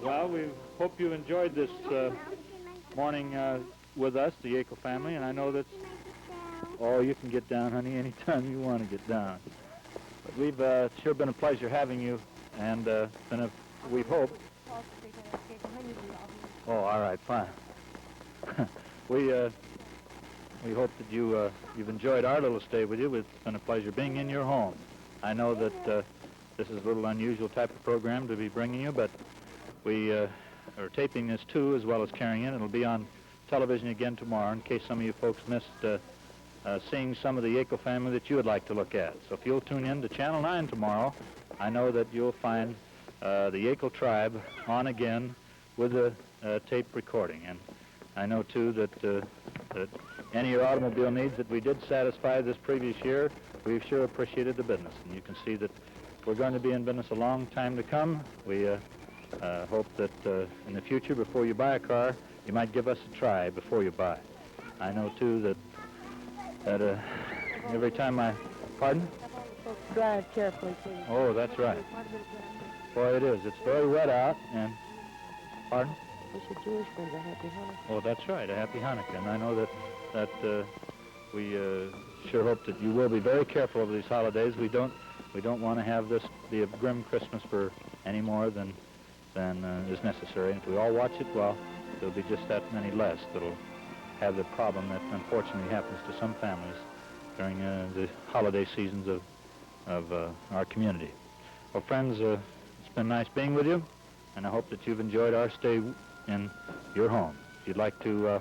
Well, we hope you enjoyed this morning with us, the Yeakel family, and I know that, oh, you can get down, honey, anytime you want to get down. But we've sure been a pleasure having you, and we hope. Oh, all right, fine. we hope that you've enjoyed our little stay with you. It's been a pleasure being in your home. I know that this is a little unusual type of program to be bringing you, but we are taping this too, as well as carrying it. It'll be on television again tomorrow in case some of you folks missed seeing some of the Yeakel family that you would like to look at. So if you'll tune in to Channel 9 tomorrow, I know that you'll find the Yeakel tribe on again with a tape recording. And I know too that any of your automobile needs that we did satisfy this previous year, we've sure appreciated the business. And you can see that we're going to be in business a long time to come. We hope that in the future, before you buy a car, you might give us a try before you buy. I know too that every time pardon? Drive carefully, please. Oh, that's right. Boy, it is. It's very wet out, and pardon? Wish your Jewish friends a happy Hanukkah. Oh, that's right, a happy Hanukkah. And I know that we sure hope that you will be very careful over these holidays. We don't want to have this be a grim Christmas for any more than is necessary. And if we all watch it, well, there'll be just that many less that'll have the problem that unfortunately happens to some families during the holiday seasons of our community. Well, friends, it's been nice being with you, and I hope that you've enjoyed our stay in your home. If you'd like to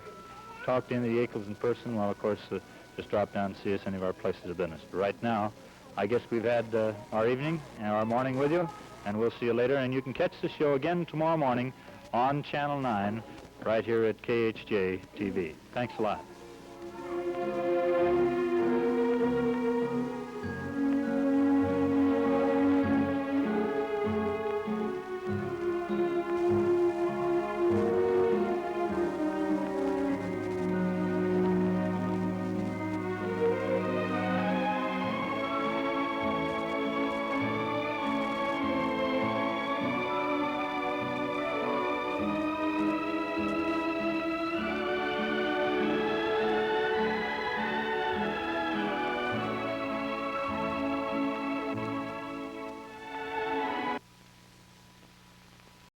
talk to any of the Yeakels in person, well, of course, just drop down and see us any of our places of business. But right now, I guess we've had our evening and our morning with you, and we'll see you later. And you can catch the show again tomorrow morning on Channel 9 right here at KHJ TV. Thanks a lot.